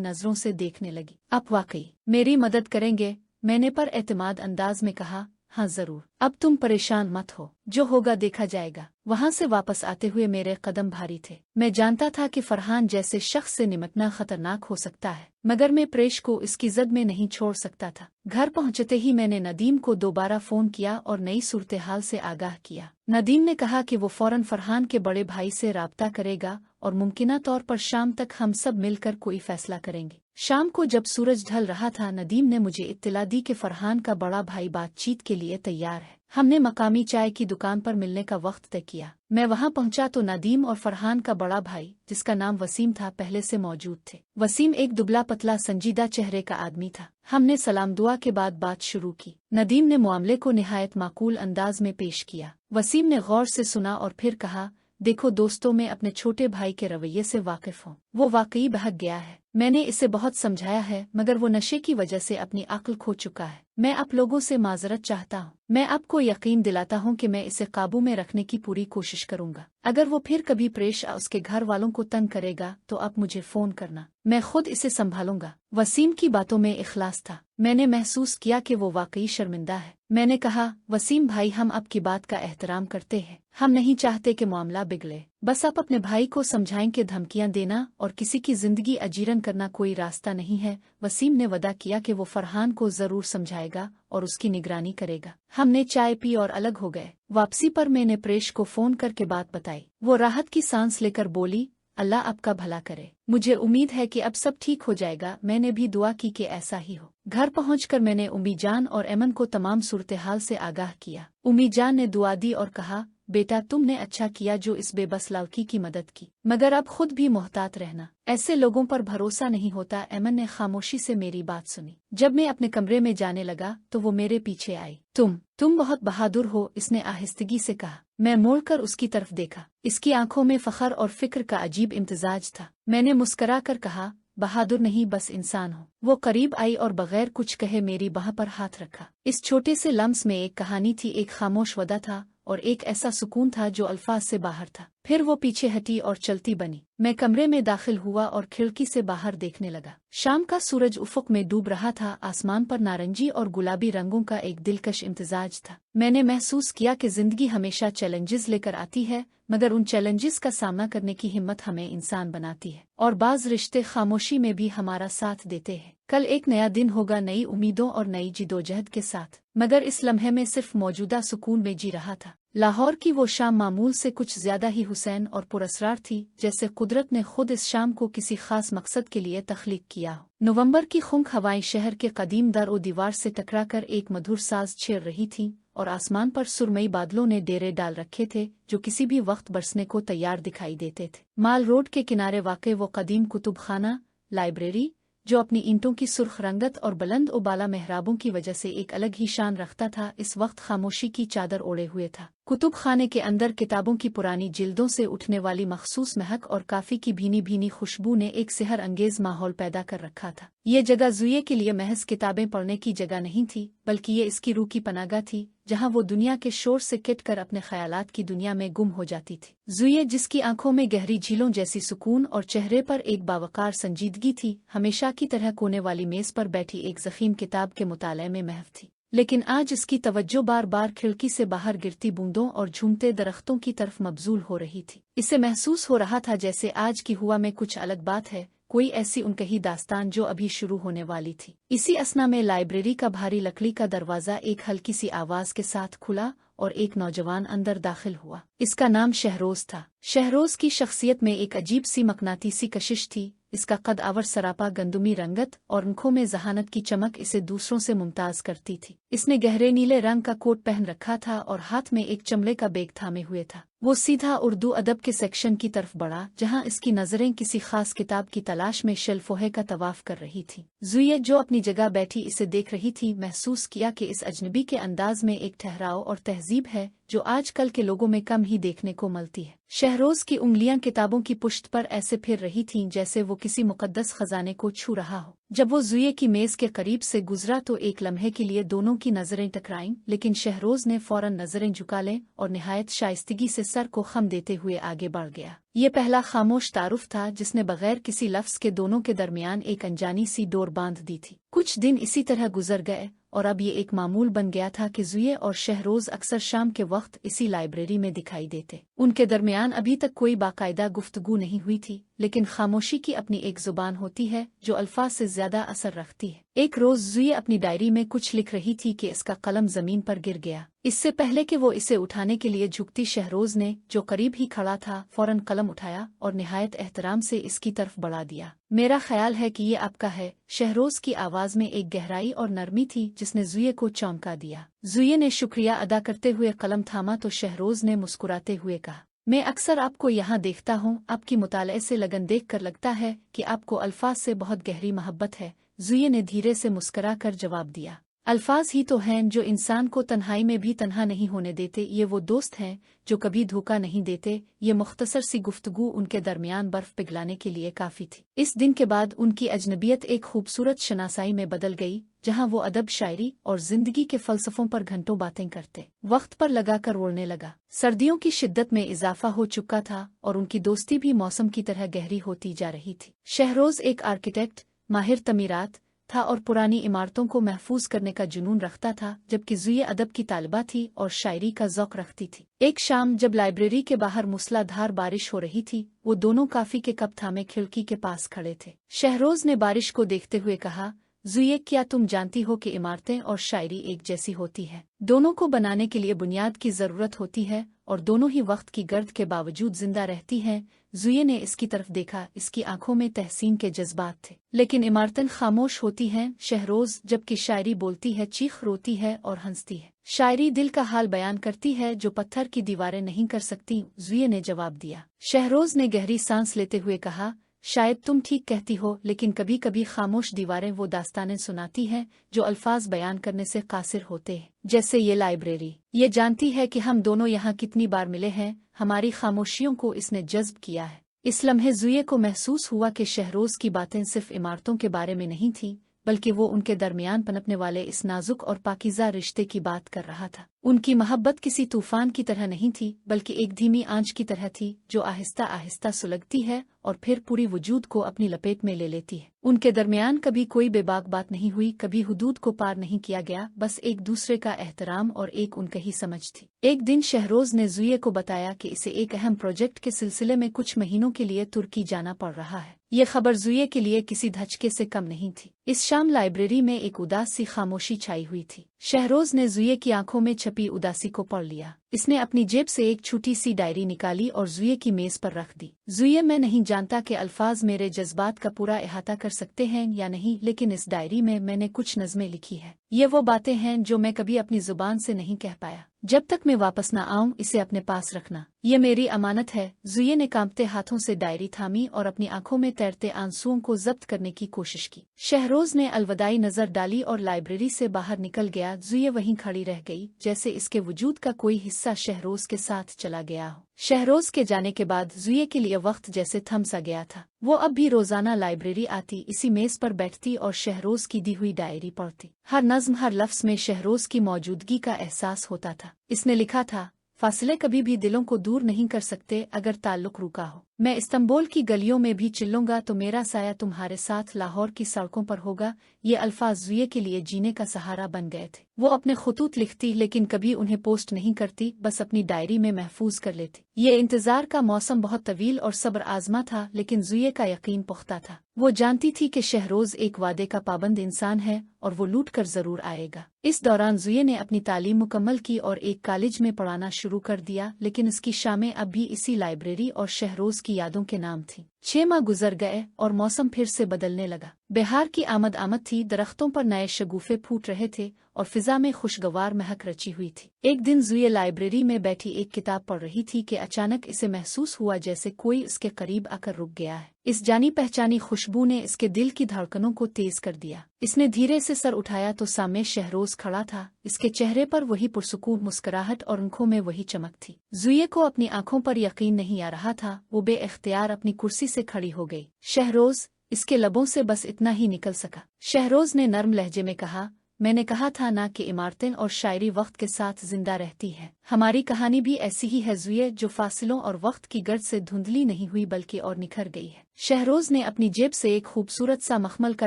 नजरों से देखने लगी। आप वाकई मेरी मदद करेंगे? मैंने पर एतमाद अंदाज में कहा, हाँ जरूर, अब तुम परेशान मत हो, जो होगा देखा जाएगा। वहां से वापस आते हुए मेरे कदम भारी थे। मैं जानता था कि फरहान जैसे शख्स से निमटना खतरनाक हो सकता है, मगर मैं प्रेश को इसकी जद में नहीं छोड़ सकता था। घर पहुंचते ही मैंने नदीम को दोबारा फोन किया और नई सूरत हाल से आगाह किया। नदीम ने कहा कि वो फौरन फरहान के बड़े भाई से राब्ता करेगा और मुमकिना तौर पर शाम तक हम सब मिलकर कोई फैसला करेंगे। शाम को जब सूरज ढल रहा था, नदीम ने मुझे इत्तला दी कि फरहान का बड़ा भाई बातचीत के लिए तैयार है। हमने मकामी चाय की दुकान पर मिलने का वक्त तय किया। मैं वहां पहुंचा तो नदीम और फरहान का बड़ा भाई, जिसका नाम वसीम था, पहले से मौजूद थे। वसीम एक दुबला पतला संजीदा चेहरे का आदमी था। हमने सलाम दुआ के बाद बात शुरू की। नदीम ने मामले को निहायत माकूल अंदाज में पेश किया। वसीम ने गौर से सुना और फिर कहा, देखो दोस्तों, मैं अपने छोटे भाई के रवैये से वाकिफ हूँ। वो वाकई बहक गया है। मैंने इसे बहुत समझाया है, मगर वो नशे की वजह से अपनी अक्ल खो चुका है। मैं आप लोगों से माजरत चाहता हूँ। मैं आपको यकीन दिलाता हूँ कि मैं इसे काबू में रखने की पूरी कोशिश करूंगा। अगर वो फिर कभी प्रेश उसके घर वालों को तंग करेगा तो आप मुझे फोन करना, मैं खुद इसे संभालूंगा। वसीम की बातों में इखलास था। मैंने महसूस किया कि वो वाकई शर्मिंदा है। मैंने कहा, वसीम भाई, हम आपकी बात का एहतराम करते हैं। हम नहीं चाहते कि मामला बिगड़े। बस आप अपने भाई को समझाएं कि धमकियां देना और किसी की जिंदगी अजीरन करना कोई रास्ता नहीं है। वसीम ने वदा किया कि वो फरहान को जरूर समझाएगा और उसकी निगरानी करेगा। हमने चाय पी और अलग हो गए। वापसी पर मैंने प्रेश को फोन करके बात बताई। वो राहत की सांस लेकर बोली, अल्लाह आपका भला करे। मुझे उम्मीद है कि अब सब ठीक हो जाएगा। मैंने भी दुआ की कि ऐसा ही हो। घर पहुंचकर मैंने उम्मी जान और एमन को तमाम सूरत हाल से आगाह किया। उम्मी जान ने दुआ दी और कहा, बेटा तुमने अच्छा किया जो इस बेबस लड़की की मदद की, मगर अब खुद भी मोहतात रहना, ऐसे लोगों पर भरोसा नहीं होता। एमन ने खामोशी से मेरी बात सुनी। जब मैं अपने कमरे में जाने लगा तो वो मेरे पीछे आई। तुम बहुत बहादुर हो, इसने आहिस्तगी से कहा। मैं मुड़कर उसकी तरफ देखा। इसकी आंखों में फखर और फिक्र का अजीब इम्तिजाज था। मैंने मुस्करा कर कहा, बहादुर नहीं, बस इंसान हो। वो करीब आई और बगैर कुछ कहे मेरी बाह पर हाथ रखा। इस छोटे से लम्स में एक कहानी थी, एक खामोश वदा था और एक ऐसा सुकून था जो अल्फाज से बाहर था। फिर वो पीछे हटी और चलती बनी। मैं कमरे में दाखिल हुआ और खिड़की से बाहर देखने लगा। शाम का सूरज उफक में डूब रहा था। आसमान पर नारंगी और गुलाबी रंगों का एक दिलकश इम्तिजाज था। मैंने महसूस किया कि जिंदगी हमेशा चैलेंजेस लेकर आती है, मगर उन चैलेंजेस का सामना करने की हिम्मत हमें इंसान बनाती है, और बाज रिश्ते खामोशी में भी हमारा साथ देते हैं। कल एक नया दिन होगा, नई उम्मीदों और नई जिदोजहद के साथ। मगर इस लम्हे में सिर्फ मौजूदा सुकून में जी रहा था। लाहौर की वो शाम मामूल से कुछ ज्यादा ही हुसैन और पुरस्रार थी, जैसे कुदरत ने खुद इस शाम को किसी खास मकसद के लिए तख्लीक किया हो। नवंबर की खुंक हवाएं शहर के कदीम दर और दीवार से टकराकर एक मधुर साज छेड़ रही थीं, और आसमान पर सुरमई बादलों ने डेरे डाल रखे थे जो किसी भी वक्त बरसने को तैयार दिखाई देते थे। माल रोड के किनारे वाक़े वो कदीम कुतुब खाना लाइब्रेरी, जो अपनी ईंटों की सुर्ख रंगत और बुलंद उबाला मेहराबों की वजह से एक अलग ही शान रखता था, इस वक्त खामोशी की चादर ओढ़े हुए था। कुतुब खाने के अंदर किताबों की पुरानी जिल्दों से उठने वाली मखसूस महक और काफी की भीनी भीनी खुशबू ने एक सेहर अंगेज माहौल पैदा कर रखा था। ये जगह ज़ुये के लिए महज किताबें पढ़ने की जगह नहीं थी, बल्कि ये इसकी रूह की पनागा थी, जहाँ वो दुनिया के शोर से किट कर अपने ख्यालात की दुनिया में गुम हो जाती थी। ज़ुये, जिसकी आंखों में गहरी झीलों जैसी सुकून और चेहरे पर एक बावकार संजीदगी थी, हमेशा की तरह कोने वाली मेज पर बैठी एक ज़ख़ीम किताब के मुताले में महव थी। लेकिन आज इसकी तवज्जो बार बार खिड़की से बाहर गिरती बूंदों और झूमते दरख्तों की तरफ मबजूल हो रही थी। इसे महसूस हो रहा था जैसे आज की हुआ में कुछ अलग बात है, कोई ऐसी उनकही दास्तान जो अभी शुरू होने वाली थी। इसी असना में लाइब्रेरी का भारी लकड़ी का दरवाजा एक हल्की सी आवाज के साथ खुला और एक नौजवान अंदर दाखिल हुआ। इसका नाम शहरोज था। शहरोज की शख्सियत में एक अजीब सी मकनातीसी कशिश थी, इसका कद आवर सरापा गंदुमी रंगत और आंखों में जहानत की चमक इसे दूसरों से मुमताज करती थी। इसने गहरे नीले रंग का कोट पहन रखा था और हाथ में एक चमड़े का बैग थामे हुए था। वो सीधा उर्दू अदब के सेक्शन की तरफ बढ़ा, जहां इसकी नजरें किसी खास किताब की तलाश में शेल्फोहे का तवाफ कर रही थी। ज़ुये जो अपनी जगह बैठी इसे देख रही थी, महसूस किया कि इस अजनबी के अंदाज में एक ठहराव और तहजीब है जो आजकल के लोगों में कम ही देखने को मिलती है। शहरोज की उंगलियां किताबों की पुश्त पर ऐसे फिर रही थीं जैसे वो किसी मुकद्दस खजाने को छू रहा हो। जब वो ज़ुये की मेज के करीब से गुजरा तो एक लम्हे के लिए दोनों की नजरें टकराईं, लेकिन शहरोज ने फौरन नजरें झुका लें और निहायत शाइस्तगी से सर को खम देते हुए आगे बढ़ गया। ये पहला खामोश तारुफ था जिसने बगैर किसी लफ्ज के दोनों के दरमियान एक अनजानी सी डोर बांध दी थी। कुछ दिन इसी तरह गुजर गए और अब ये एक मामूल बन गया था कि ज़ुये और शहरोज अक्सर शाम के वक्त इसी लाइब्रेरी में दिखाई देते। उनके दरमियान अभी तक कोई बाकायदा गुफ्तगू नहीं हुई थी, लेकिन खामोशी की अपनी एक जुबान होती है जो अल्फाज से ज्यादा असर रखती है। एक रोज ज़ुये अपनी डायरी में कुछ लिख रही थी कि इसका कलम जमीन पर गिर गया। इससे पहले कि वो इसे उठाने के लिए झुकती, शहरोज ने, जो करीब ही खड़ा था, फौरन कलम उठाया और निहायत एहतराम से इसकी तरफ बढ़ा दिया। मेरा ख्याल है कि ये आपका है। शहरोज की आवाज में एक गहराई और नरमी थी जिसने ज़ुये को चौंका दिया। ज़ुये ने शुक्रिया अदा करते हुए कलम थामा तो शहरोज ने मुस्कुराते हुए कहा, मैं अक्सर आपको यहाँ देखता हूँ। आपकी मुताले से लगन देख कर लगता है कि आपको अल्फाज से बहुत गहरी मोहब्बत है। ज़ुये ने धीरे से मुस्करा कर जवाब दिया, अल्फाज ही तो हैं जो इंसान को तन्हाई में भी तन्हा नहीं होने देते। ये वो दोस्त हैं जो कभी धोखा नहीं देते। ये मुख्तसर सी गुफ्तगू उनके दरमियान बर्फ पिघलाने के लिए काफी थी। इस दिन के बाद उनकी अजनबियत एक खूबसूरत शनासाई में बदल गई, जहां वो अदब, शायरी और जिंदगी के फलसफों पर घंटों बातें करते। वक्त पर लगाकर ओढ़ने लगा। सर्दियों की शिद्दत में इजाफा हो चुका था और उनकी दोस्ती भी मौसम की तरह गहरी होती जा रही थी। शहरोज एक आर्किटेक्ट, माहिर तमीरात था और पुरानी इमारतों को महफूज करने का जुनून रखता था, जबकि ज़ुये अदब की तालिबा थी और शायरी का ज़ौक़ रखती थी। एक शाम जब लाइब्रेरी के बाहर मूसलाधार बारिश हो रही थी, वो दोनों काफी के कप थामे खिड़की के पास खड़े थे। शहरोज ने बारिश को देखते हुए कहा, ज़ुये, क्या तुम जानती हो कि इमारतें और शायरी एक जैसी होती है? दोनों को बनाने के लिए बुनियाद की जरूरत होती है और दोनों ही वक्त की गर्द के बावजूद जिंदा रहती हैं। ज़ुये ने इसकी तरफ देखा। इसकी आंखों में तहसीन के जज्बात थे, लेकिन इमारतें खामोश होती हैं शहरोज, जबकि शायरी बोलती है, चीख रोती है और हंसती है। शायरी दिल का हाल बयान करती है जो पत्थर की दीवारें नहीं कर सकती, ज़ुये ने जवाब दिया। शहरोज ने गहरी सांस लेते हुए कहा, शायद तुम ठीक कहती हो, लेकिन कभी कभी खामोश दीवारें वो दास्तानें सुनाती हैं जो अल्फाज बयान करने से कासिर होते हैं। जैसे ये लाइब्रेरी। ये जानती है कि हम दोनों यहाँ कितनी बार मिले हैं। हमारी खामोशियों को इसने जज्ब किया है। इस लम्हे ज़ुये को महसूस हुआ कि शहरोज की बातें सिर्फ इमारतों के बारे में नहीं थीं, बल्कि वो उनके दरमियान पनपने वाले इस नाजुक और पाकीज़ा रिश्ते की बात कर रहा था। उनकी मोहब्बत किसी तूफान की तरह नहीं थी, बल्कि एक धीमी आंच की तरह थी जो आहिस्ता आहिस्ता सुलगती है और फिर पूरी वजूद को अपनी लपेट में ले लेती है। उनके दरमियान कभी कोई बेबाक बात नहीं हुई, कभी हुदूद को पार नहीं किया गया, बस एक दूसरे का एहतराम और एक उनकी समझ थी। एक दिन शहरोज ने ज़ुये को बताया कि इसे एक अहम प्रोजेक्ट के सिलसिले में कुछ महीनों के लिए तुर्की जाना पड़ रहा है। ये खबर ज़ुये के लिए किसी धचके से कम नहीं थी। इस शाम लाइब्रेरी में एक उदास सी खामोशी छाई हुई थी। शहरोज ने ज़ुये की आंखों में छपी उदासी को पढ़ लिया। इसने अपनी जेब से एक छोटी सी डायरी निकाली और ज़ुये की मेज पर रख दी। ज़ुये, मैं नहीं जानता कि अल्फाज मेरे जज्बात का पूरा अहाता कर सकते हैं या नहीं, लेकिन इस डायरी में मैंने कुछ नज़में लिखी है। ये वो बातें हैं जो मैं कभी अपनी जुबान से नहीं कह पाया। जब तक मैं वापस न आऊं, इसे अपने पास रखना। ये मेरी अमानत है। ज़ुये ने कांपते हाथों से डायरी थामी और अपनी आंखों में तैरते आंसुओं को जब्त करने की कोशिश की। शहरोज ने अलविदाई नजर डाली और लाइब्रेरी से बाहर निकल गया। ज़ुये वहीं खड़ी रह गई, जैसे इसके वजूद का कोई हिस्सा शहरोज के साथ चला गया हो। शहरोज के जाने के बाद ज़ुये के लिए वक्त जैसे थम सा गया था। वो अब भी रोजाना लाइब्रेरी आती, इसी मेज पर बैठती और शहरोज की दी हुई डायरी पढ़ती। हर नज्म, हर लफ्ज में शहरोज की मौजूदगी का एहसास होता था। इसने लिखा था, फासले कभी भी दिलों को दूर नहीं कर सकते अगर ताल्लुक रुका हो। मैं इस्तांबुल की गलियों में भी चिल्लूंगा तो मेरा साया तुम्हारे साथ लाहौर की सड़कों पर होगा। ये अल्फाज ज़ुये के लिए जीने का सहारा बन गए थे। वो अपने खुतूत लिखती, लेकिन कभी उन्हें पोस्ट नहीं करती, बस अपनी डायरी में महफूज कर लेती। ये इंतजार का मौसम बहुत तवील और सब्र आजमा था, लेकिन ज़ुये का यकीन पुख्ता था। वो जानती थी कि शहरोज एक वादे का पाबंद इंसान है और वो लूट कर जरूर आएगा। इस दौरान ज़ुये ने अपनी तालीम मुकम्मल की और एक कॉलेज में पढ़ाना शुरू कर दिया, लेकिन इसकी शामें अब भी इसी लाइब्रेरी और शहरोज की यादों के नाम थी। 6 माह गुजर गए और मौसम फिर से बदलने लगा। बहार की आमद थी, दरख्तों पर नए शगुफे फूट रहे थे और फिजा में खुशगवार महक रची हुई थी। एक दिन ज़ुए लाइब्रेरी में बैठी एक किताब पढ़ रही थी कि अचानक इसे महसूस हुआ जैसे कोई उसके करीब आकर रुक गया है। इस जानी पहचानी खुशबू ने इसके दिल की धड़कनों को तेज कर दिया। इसने धीरे से सर उठाया तो सामने शहरोज खड़ा था। इसके चेहरे पर वही पुरसुकून मुस्कुराहट और आंखों में वही चमक थी। ज़ुए को अपनी आंखों पर यकीन नहीं आ रहा था। वो बेइख्तियार अपनी कुर्सी से खड़ी हो गई। शहरोज, इसके लबों से बस इतना ही निकल सका। शहरोज ने नर्म लहजे में कहा, मैंने कहा था ना कि इमारतें और शायरी वक्त के साथ जिंदा रहती है। हमारी कहानी भी ऐसी ही है ज़ुए, जो फासिलों और वक्त की गर्द से धुंधली नहीं हुई बल्कि और निखर गई है। शहरोज ने अपनी जेब से एक खूबसूरत सा मखमल का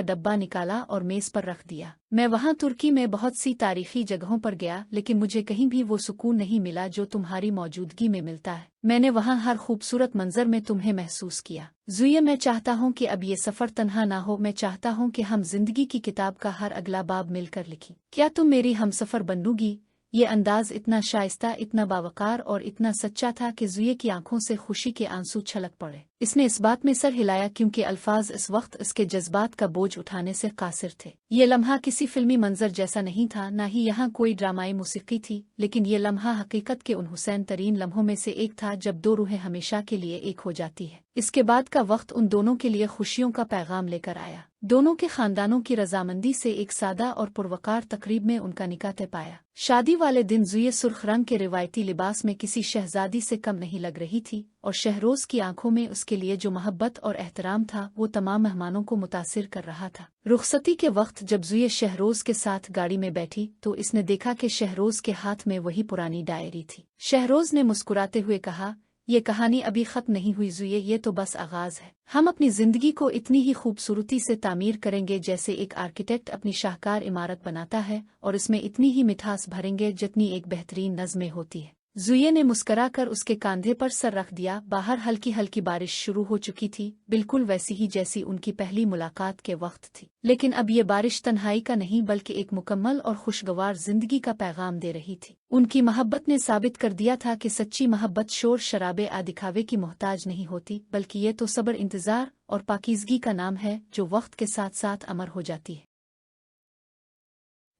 डब्बा निकाला और मेज पर रख दिया। मैं वहाँ तुर्की में बहुत सी तारीखी जगहों पर गया, लेकिन मुझे कहीं भी वो सुकून नहीं मिला जो तुम्हारी मौजूदगी में मिलता है। मैंने वहाँ हर खूबसूरत मंजर में तुम्हें महसूस किया। ज़ुए, मैं चाहता हूँ कि अब ये सफ़र तन्हा ना हो। मैं चाहता हूँ कि हम जिंदगी की किताब का हर अगला बाब मिलकर लिखें। क्या तुम मेरी हमसफ़र बनोगी? ये अंदाज इतना शाइस्ता, इतना बावकार और इतना सच्चा था कि ज़ुए की आंखों से खुशी के आंसू छलक पड़े। इसने इस बात में सर हिलाया क्योंकि अल्फाज इस वक्त इसके जज्बात का बोझ उठाने से कासिर थे। ये लम्हा किसी फिल्मी मंजर जैसा नहीं था, ना ही यहाँ कोई ड्रामाई मौसीकी थी, लेकिन ये लम्हा हकीकत के उन हुसैन तरीन लम्हों में से एक था जब दो रूहें हमेशा के लिए एक हो जाती है। इसके बाद का वक्त उन दोनों के लिए खुशियों का पैगाम लेकर आया। दोनों के खानदानों की रजामंदी से एक सादा और पुरवकार तकरीब में उनका निकाह तय पाया। शादी वाले दिन ज़ुए सुर्ख रंग के रिवायती लिबास में किसी शहजादी से कम नहीं लग रही थी और शहरोज की आंखों में उसके लिए जो मोहब्बत और एहतराम था वो तमाम मेहमानों को मुतासिर कर रहा था। रुखसती के वक्त जब ज़ुए शहरोज के साथ गाड़ी में बैठी तो इसने देखा कि शहरोज के हाथ में वही पुरानी डायरी थी। शहरोज ने मुस्कुराते हुए कहा, ये कहानी अभी खत्म नहीं हुई ज़ुए, ये तो बस आगाज है। हम अपनी जिंदगी को इतनी ही खूबसूरती से तामीर करेंगे जैसे एक आर्किटेक्ट अपनी शाहकार इमारत बनाता है, और इसमें इतनी ही मिठास भरेंगे जितनी एक बेहतरीन नज़्म में होती है। ज़ुए ने मुस्कराकर उसके कांधे पर सर रख दिया। बाहर हल्की हल्की बारिश शुरू हो चुकी थी, बिल्कुल वैसी ही जैसी उनकी पहली मुलाकात के वक्त थी। लेकिन अब ये बारिश तन्हाई का नहीं बल्कि एक मुकम्मल और खुशगवार जिंदगी का पैगाम दे रही थी। उनकी मोहब्बत ने साबित कर दिया था कि सच्ची मोहब्बत शोर शराबे आ दिखावे की मोहताज नहीं होती, बल्कि ये तो सब्र, इंतजार और पाकीज़गी का नाम है जो वक्त के साथ साथ अमर हो जाती है।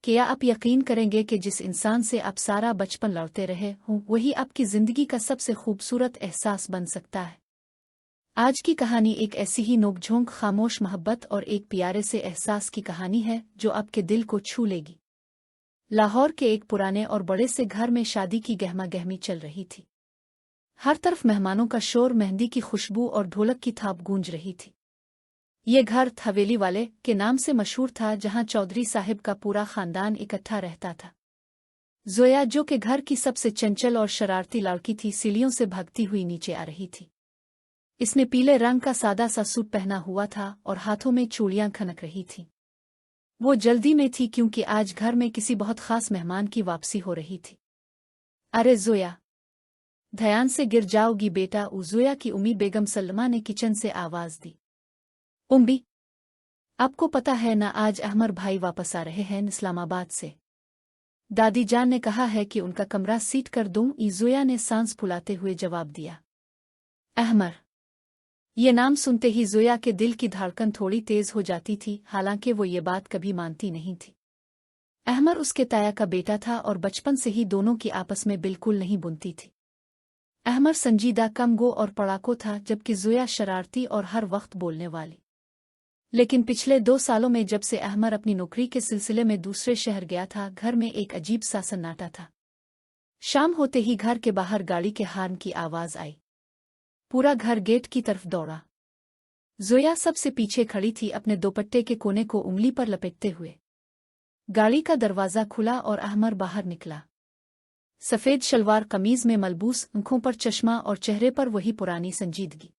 क्या आप यकीन करेंगे कि जिस इंसान से आप सारा बचपन लड़ते रहे हों वही आपकी जिंदगी का सबसे खूबसूरत एहसास बन सकता है। आज की कहानी एक ऐसी ही नोकझोंक, खामोश मोहब्बत और एक प्यारे से एहसास की कहानी है जो आपके दिल को छू लेगी। लाहौर के एक पुराने और बड़े से घर में शादी की गहमा गहमी चल रही थी। हर तरफ मेहमानों का शोर, मेहंदी की खुशबू और ढोलक की थाप गूंज रही थी। ये घर हवेली वाले के नाम से मशहूर था, जहां चौधरी साहिब का पूरा खानदान इकट्ठा रहता था। ज़ोया, जो कि घर की सबसे चंचल और शरारती लड़की थी, सीढ़ियों से भागती हुई नीचे आ रही थी। इसने पीले रंग का सादा सा सूट पहना हुआ था और हाथों में चूड़ियां खनक रही थीं। वो जल्दी में थी क्योंकि आज घर में किसी बहुत खास मेहमान की वापसी हो रही थी। अरे ज़ोया, ध्यान से गिर जाओगी बेटा, ज़ोया की उम्मी बेगम सलमा ने किचन से आवाज दी। उम्मी, आपको पता है ना आज अहमर भाई वापस आ रहे हैं इस्लामाबाद से। दादी जान ने कहा है कि उनका कमरा सीट कर दूं। ज़ोया ने सांस फुलाते हुए जवाब दिया। अहमर, ये नाम सुनते ही ज़ोया के दिल की धड़कन थोड़ी तेज हो जाती थी, हालांकि वो ये बात कभी मानती नहीं थी। अहमर उसके ताया का बेटा था और बचपन से ही दोनों की आपस में बिल्कुल नहीं बुनती थी। अहमर संजीदा, कमगो और पड़ाको था, जबकि ज़ोया शरारती और हर वक्त बोलने वाली। लेकिन पिछले 2 सालों में जब से अहमर अपनी नौकरी के सिलसिले में दूसरे शहर गया था, घर में एक अजीब सा सन्नाटा था। शाम होते ही घर के बाहर गाड़ी के हॉर्न की आवाज आई। पूरा घर गेट की तरफ दौड़ा। ज़ोया सबसे पीछे खड़ी थी, अपने दोपट्टे के कोने को उंगली पर लपेटते हुए। गाड़ी का दरवाजा खुला और अहमर बाहर निकला। सफेद शलवार कमीज में मलबूस, आंखों पर चश्मा और चेहरे पर वही पुरानी संजीदगी।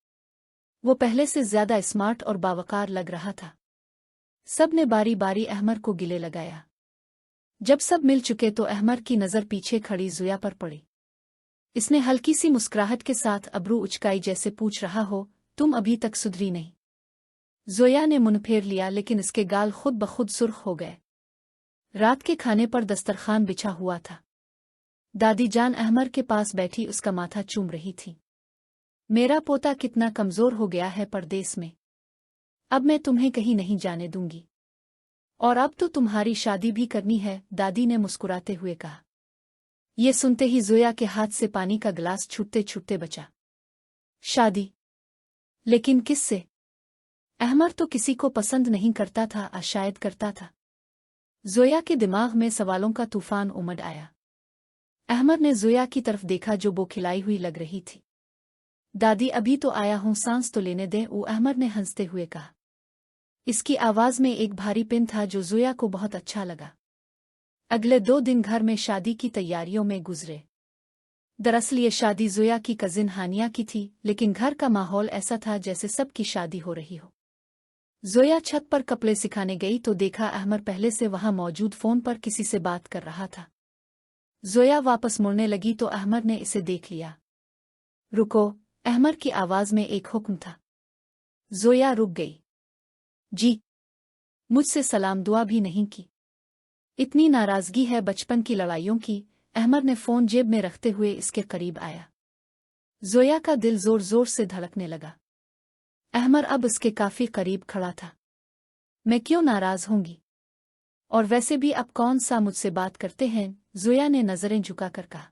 वो पहले से ज्यादा स्मार्ट और बावकार लग रहा था। सब ने बारी बारी अहमर को गिले लगाया। जब सब मिल चुके तो अहमर की नज़र पीछे खड़ी ज़ोया पर पड़ी। इसने हल्की सी मुस्कुराहट के साथ अब्रू उचकाई, जैसे पूछ रहा हो, तुम अभी तक सुधरी नहीं। ज़ोया ने मुंह फेर लिया, लेकिन इसके गाल खुद ब खुद सुर्ख हो गए। रात के खाने पर दस्तरखान बिछा हुआ था। दादी जान अहमर के पास बैठी उसका माथा चूम रही थी। मेरा पोता कितना कमजोर हो गया है परदेस में। अब मैं तुम्हें कहीं नहीं जाने दूंगी। और अब तो तुम्हारी शादी भी करनी है, दादी ने मुस्कुराते हुए कहा। ये सुनते ही जोया के हाथ से पानी का गिलास छूटते छूटते बचा। शादी? लेकिन किससे? अहमर तो किसी को पसंद नहीं करता था, शायद करता था। जोया के दिमाग में सवालों का तूफान उमड़ आया। अहमर ने जोया की तरफ देखा जो बौखिलाई हुई लग रही थी। दादी अभी तो आया हूं, सांस तो लेने दे, अहमर ने हंसते हुए कहा। इसकी आवाज में एक भारीपन था जो जोया को बहुत अच्छा लगा। अगले 2 दिन घर में शादी की तैयारियों में गुजरे। दरअसल ये शादी जोया की कजिन हानिया की थी, लेकिन घर का माहौल ऐसा था जैसे सबकी शादी हो रही हो। जोया छत पर कपड़े सिखाने गई तो देखा अहमर पहले से वहां मौजूद फोन पर किसी से बात कर रहा था। जोया वापस मुड़ने लगी तो अहमर ने इसे देख लिया। रुको, अहमर की आवाज में एक हुक्म था। जोया रुक गई। जी? मुझसे सलाम दुआ भी नहीं की? इतनी नाराजगी है बचपन की लड़ाइयों की? अहमर ने फोन जेब में रखते हुए इसके करीब आया। जोया का दिल जोर जोर से धड़कने लगा। अहमर अब उसके काफी करीब खड़ा था। मैं क्यों नाराज होंगी? और वैसे भी अब कौन सा मुझसे बात करते हैं? जोया ने नजरें झुकाकर कहा।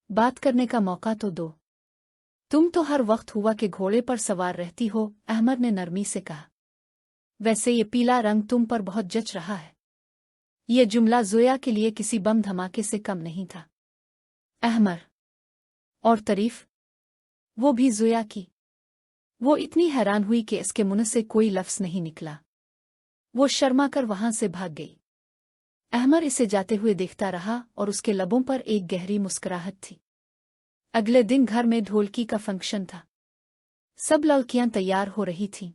बात करने का मौका तो दो। तुम तो हर वक्त हुआ के घोड़े पर सवार रहती हो, अहमर ने नरमी से कहा। वैसे ये पीला रंग तुम पर बहुत जच रहा है। ये जुमला जोया के लिए किसी बम धमाके से कम नहीं था। अहमर? और तारीफ? वो भी जोया की? वो इतनी हैरान हुई कि इसके मुंह से कोई लफ्ज नहीं निकला। वो शर्मा कर वहां से भाग गई। अहमर इसे जाते हुए देखता रहा और उसके लबों पर एक गहरी मुस्कुराहट थी। अगले दिन घर में ढोलकी का फंक्शन था। सब लड़कियां तैयार हो रही थीं।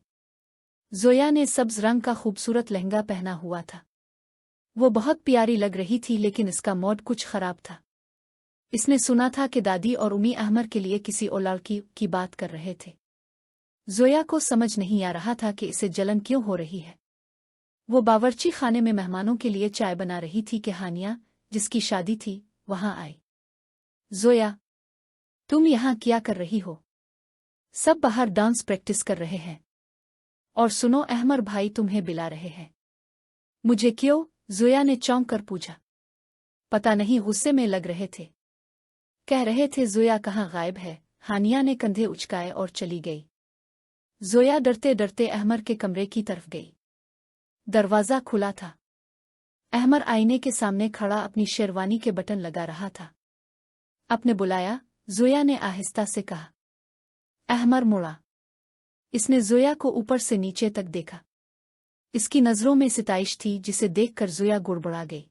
जोया ने सब्ज रंग का खूबसूरत लहंगा पहना हुआ था। वो बहुत प्यारी लग रही थी, लेकिन इसका मूड कुछ खराब था। इसने सुना था कि दादी और उम्मी अहमर के लिए किसी और लड़की की बात कर रहे थे। जोया को समझ नहीं आ रहा था कि इसे जलन क्यों हो रही है। वो बावर्ची खाने में मेहमानों के लिए चाय बना रही थी कि हानिया, जिसकी शादी थी, वहां आई। जोया, तुम यहाँ क्या कर रही हो? सब बाहर डांस प्रैक्टिस कर रहे हैं। और सुनो, अहमर भाई तुम्हें बुला रहे हैं। मुझे क्यों? जोया ने चौंक कर पूछा। पता नहीं, गुस्से में लग रहे थे। कह रहे थे जोया कहाँ गायब है। हानिया ने कंधे उचकाए और चली गई। जोया डरते डरते अहमर के कमरे की तरफ गई। दरवाजा खुला था। अहमर आईने के सामने खड़ा अपनी शेरवानी के बटन लगा रहा था। आपने बुलाया? जोया ने आहिस्ता से कहा। अहमर मुड़ा। इसने जोया को ऊपर से नीचे तक देखा। इसकी नजरों में सिताइश थी, जिसे देखकर जोया गुड़बड़ा गई।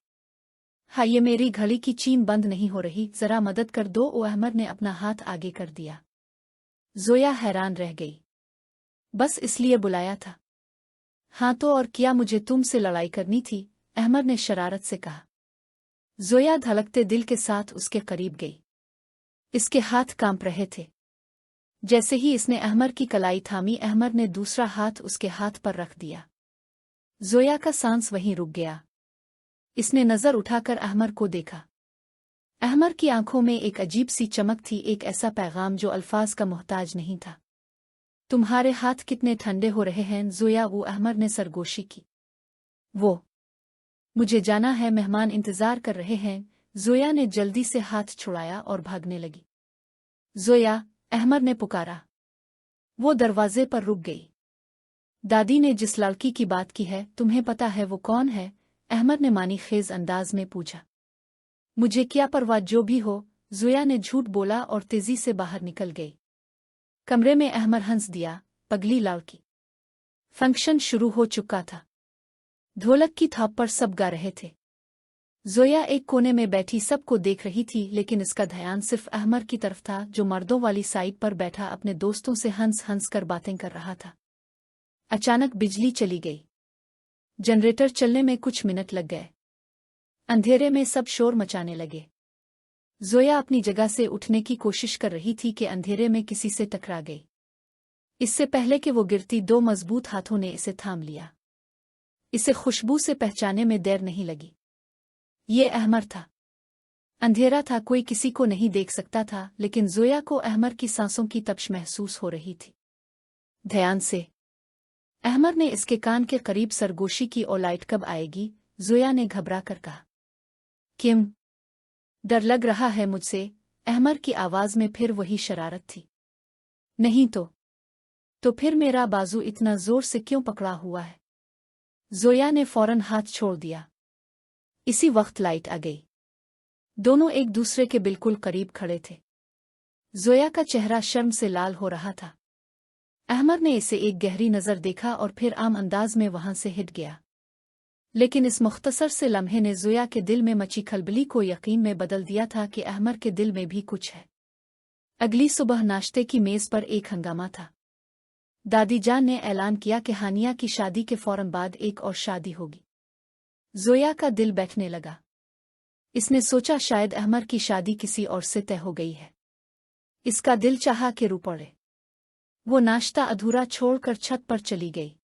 हाँ, ये मेरी घड़ी की चीन बंद नहीं हो रही, जरा मदद कर दो। अहमर ने अपना हाथ आगे कर दिया। जोया हैरान रह गई। बस इसलिए बुलाया था? हाँ तो और क्या, मुझे तुमसे लड़ाई करनी थी? अहमर ने शरारत से कहा। जोया धड़कते दिल के साथ उसके करीब गई। इसके हाथ कांप रहे थे। जैसे ही इसने अहमर की कलाई थामी, अहमर ने दूसरा हाथ उसके हाथ पर रख दिया। जोया का सांस वहीं रुक गया। इसने नजर उठाकर अहमर को देखा। अहमर की आंखों में एक अजीब सी चमक थी, एक ऐसा पैगाम जो अल्फाज का मोहताज नहीं था। तुम्हारे हाथ कितने ठंडे हो रहे हैं जोया, अहमर ने सरगोशी की। वो, मुझे जाना है, मेहमान इंतजार कर रहे हैं। जोया ने जल्दी से हाथ छुड़ाया और भागने लगी। जोया, अहमर ने पुकारा। वो दरवाजे पर रुक गई। दादी ने जिस लड़की की बात की है, तुम्हें पता है वो कौन है? अहमर ने मानी खेज अंदाज में पूछा। मुझे क्या परवाह, जो भी हो। जोया ने झूठ बोला और तेजी से बाहर निकल गई। कमरे में अहमर हंस दिया। पगली लड़की। फंक्शन शुरू हो चुका था। ढोलक की थाप पर सब गा रहे थे। जोया एक कोने में बैठी सबको देख रही थी, लेकिन इसका ध्यान सिर्फ अहमर की तरफ था, जो मर्दों वाली साइड पर बैठा अपने दोस्तों से हंस हंस कर बातें कर रहा था। अचानक बिजली चली गई। जनरेटर चलने में कुछ मिनट लग गए। अंधेरे में सब शोर मचाने लगे। जोया अपनी जगह से उठने की कोशिश कर रही थी कि अंधेरे में किसी से टकरा गई। इससे पहले कि वो गिरती, 2 मजबूत हाथों ने इसे थाम लिया। इसे खुशबू से पहचाने में देर नहीं लगी। ये अहमर था। अंधेरा था, कोई किसी को नहीं देख सकता था, लेकिन जोया को अहमर की सांसों की तपश महसूस हो रही थी। ध्यान से। अहमर ने इसके कान के करीब सरगोशी की और लाइट कब आएगी? जोया ने घबरा कर कहा। किम? डर लग रहा है मुझसे। अहमर की आवाज में फिर वही शरारत थी। नहीं तो फिर मेरा बाजू इतना जोर से क्यों पकड़ा हुआ है? जोया ने फौरन हाथ छोड़ दिया। इसी वक्त लाइट आ गई। दोनों एक दूसरे के बिल्कुल करीब खड़े थे। जोया का चेहरा शर्म से लाल हो रहा था। अहमर ने इसे एक गहरी नज़र देखा और फिर आम अंदाज में वहां से हिट गया। लेकिन इस मुख्तसर से लम्हे ने जोया के दिल में मची खलबली को यकीन में बदल दिया था कि अहमर के दिल में भी कुछ है। अगली सुबह नाश्ते की मेज पर एक हंगामा था। दादी जान ने ऐलान किया कि हानिया की शादी के फौरन बाद एक और शादी होगी। जोया का दिल बैठने लगा। इसने सोचा शायद अहमर की शादी किसी और से तय हो गई है। इसका दिल चाहा कि रो पड़े। वो नाश्ता अधूरा छोड़कर छत पर चली गई।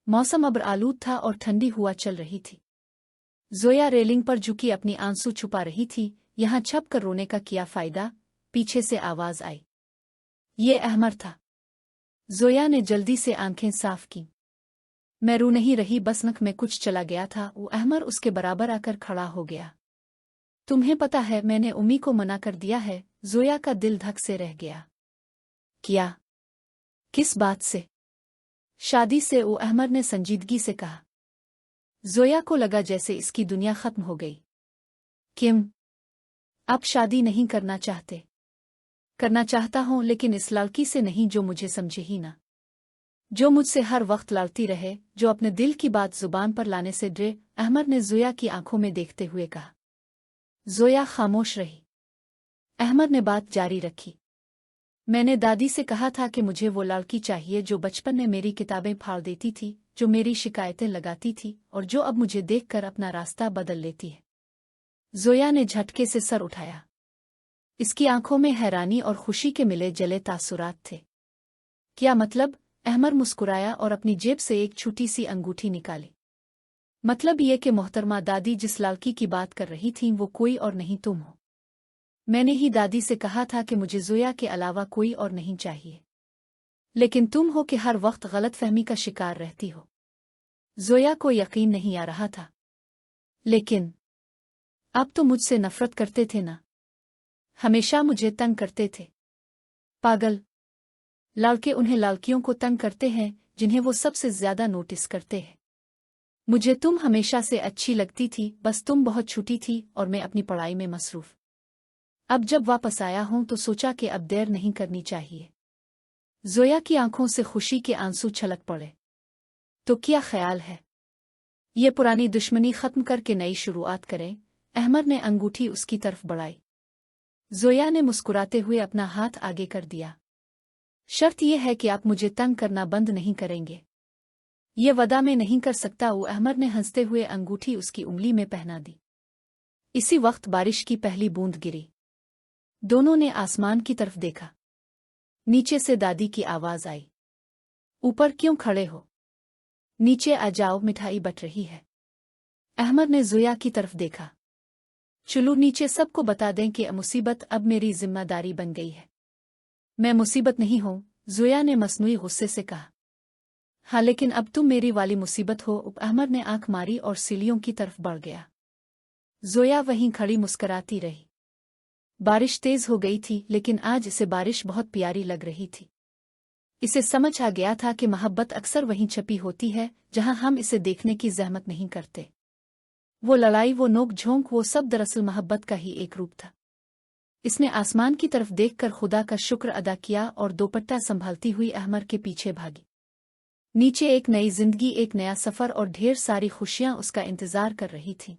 मौसम अब आलूद था और ठंडी हुआ चल रही थी। जोया रेलिंग पर झुकी अपनी आंसू छुपा रही थी। यहां छप कर रोने का क्या फायदा? पीछे से आवाज आई। ये अहमर था। जोया ने जल्दी से आंखें साफ की। मैं रो नहीं रही, बस नख में कुछ चला गया था। वो अहमर उसके बराबर आकर खड़ा हो गया। तुम्हें पता है मैंने उम्मी को मना कर दिया है। जोया का दिल धक से रह गया। क्या? किस बात से? शादी से, वो अहमर ने संजीदगी से कहा। जोया को लगा जैसे इसकी दुनिया खत्म हो गई। किम? आप शादी नहीं करना चाहते? करना चाहता हूं, लेकिन इस लड़की से नहीं जो मुझे समझे ही ना, जो मुझसे हर वक्त लड़ती रहे, जो अपने दिल की बात जुबान पर लाने से डरे। अहमर ने जोया की आंखों में देखते हुए कहा। जोया खामोश रही। अहमर ने बात जारी रखी। मैंने दादी से कहा था कि मुझे वो लड़की चाहिए जो बचपन में मेरी किताबें फाड़ देती थी, जो मेरी शिकायतें लगाती थी और जो अब मुझे देखकर अपना रास्ता बदल लेती है। जोया ने झटके से सर उठाया। इसकी आंखों में हैरानी और खुशी के मिले जले तासुरात थे। क्या मतलब? अहमर मुस्कुराया और अपनी जेब से एक छोटी सी अंगूठी निकाली। मतलब ये कि मोहतरमा दादी, जिस लड़की की बात कर रही थीं वो कोई और नहीं तुम हो। मैंने ही दादी से कहा था कि मुझे जोया के अलावा कोई और नहीं चाहिए, लेकिन तुम हो कि हर वक्त गलतफहमी का शिकार रहती हो। जोया को यकीन नहीं आ रहा था। लेकिन अब तो मुझसे नफरत करते थे ना? हमेशा मुझे तंग करते थे। पागल लड़के उन्हें लड़कियों को तंग करते हैं जिन्हें वो सबसे ज्यादा नोटिस करते हैं। मुझे तुम हमेशा से अच्छी लगती थी, बस तुम बहुत छोटी थी और मैं अपनी पढ़ाई में मसरूफ। अब जब वापस आया हूं तो सोचा कि अब देर नहीं करनी चाहिए। जोया की आंखों से खुशी के आंसू छलक पड़े। तो क्या ख्याल है? ये पुरानी दुश्मनी खत्म करके नई शुरुआत करें? अहमर ने अंगूठी उसकी तरफ बढ़ाई। जोया ने मुस्कुराते हुए अपना हाथ आगे कर दिया। शर्त यह है कि आप मुझे तंग करना बंद नहीं करेंगे। ये वदा मैं नहीं कर सकता। वो अहमर ने हंसते हुए अंगूठी उसकी उंगली में पहना दी। इसी वक्त बारिश की पहली बूंद गिरी। दोनों ने आसमान की तरफ देखा। नीचे से दादी की आवाज आई। ऊपर क्यों खड़े हो? नीचे आ जाओ, मिठाई बट रही है। अहमर ने जोया की तरफ देखा। चलो नीचे सबको बता दें कि मुसीबत अब मेरी जिम्मेदारी बन गई है। मैं मुसीबत नहीं हूं, जोया ने मसनूई गुस्से से कहा। हाँ, लेकिन अब तुम मेरी वाली मुसीबत हो। अहमर ने आंख मारी और सीढ़ियों की तरफ बढ़ गया। जोया वहीं खड़ी मुस्कराती रही। बारिश तेज हो गई थी, लेकिन आज इसे बारिश बहुत प्यारी लग रही थी। इसे समझ आ गया था कि मोहब्बत अक्सर वहीं छपी होती है जहां हम इसे देखने की जहमत नहीं करते। वो लड़ाई, वो नोक झोंक, वो सब दरअसल मोहब्बत का ही एक रूप था। इसने आसमान की तरफ देखकर खुदा का शुक्र अदा किया और दोपट्टा संभालती हुई अहमर के पीछे भागी। नीचे एक नई जिंदगी, एक नया सफर और ढेर सारी खुशियां उसका इंतजार कर रही थीं।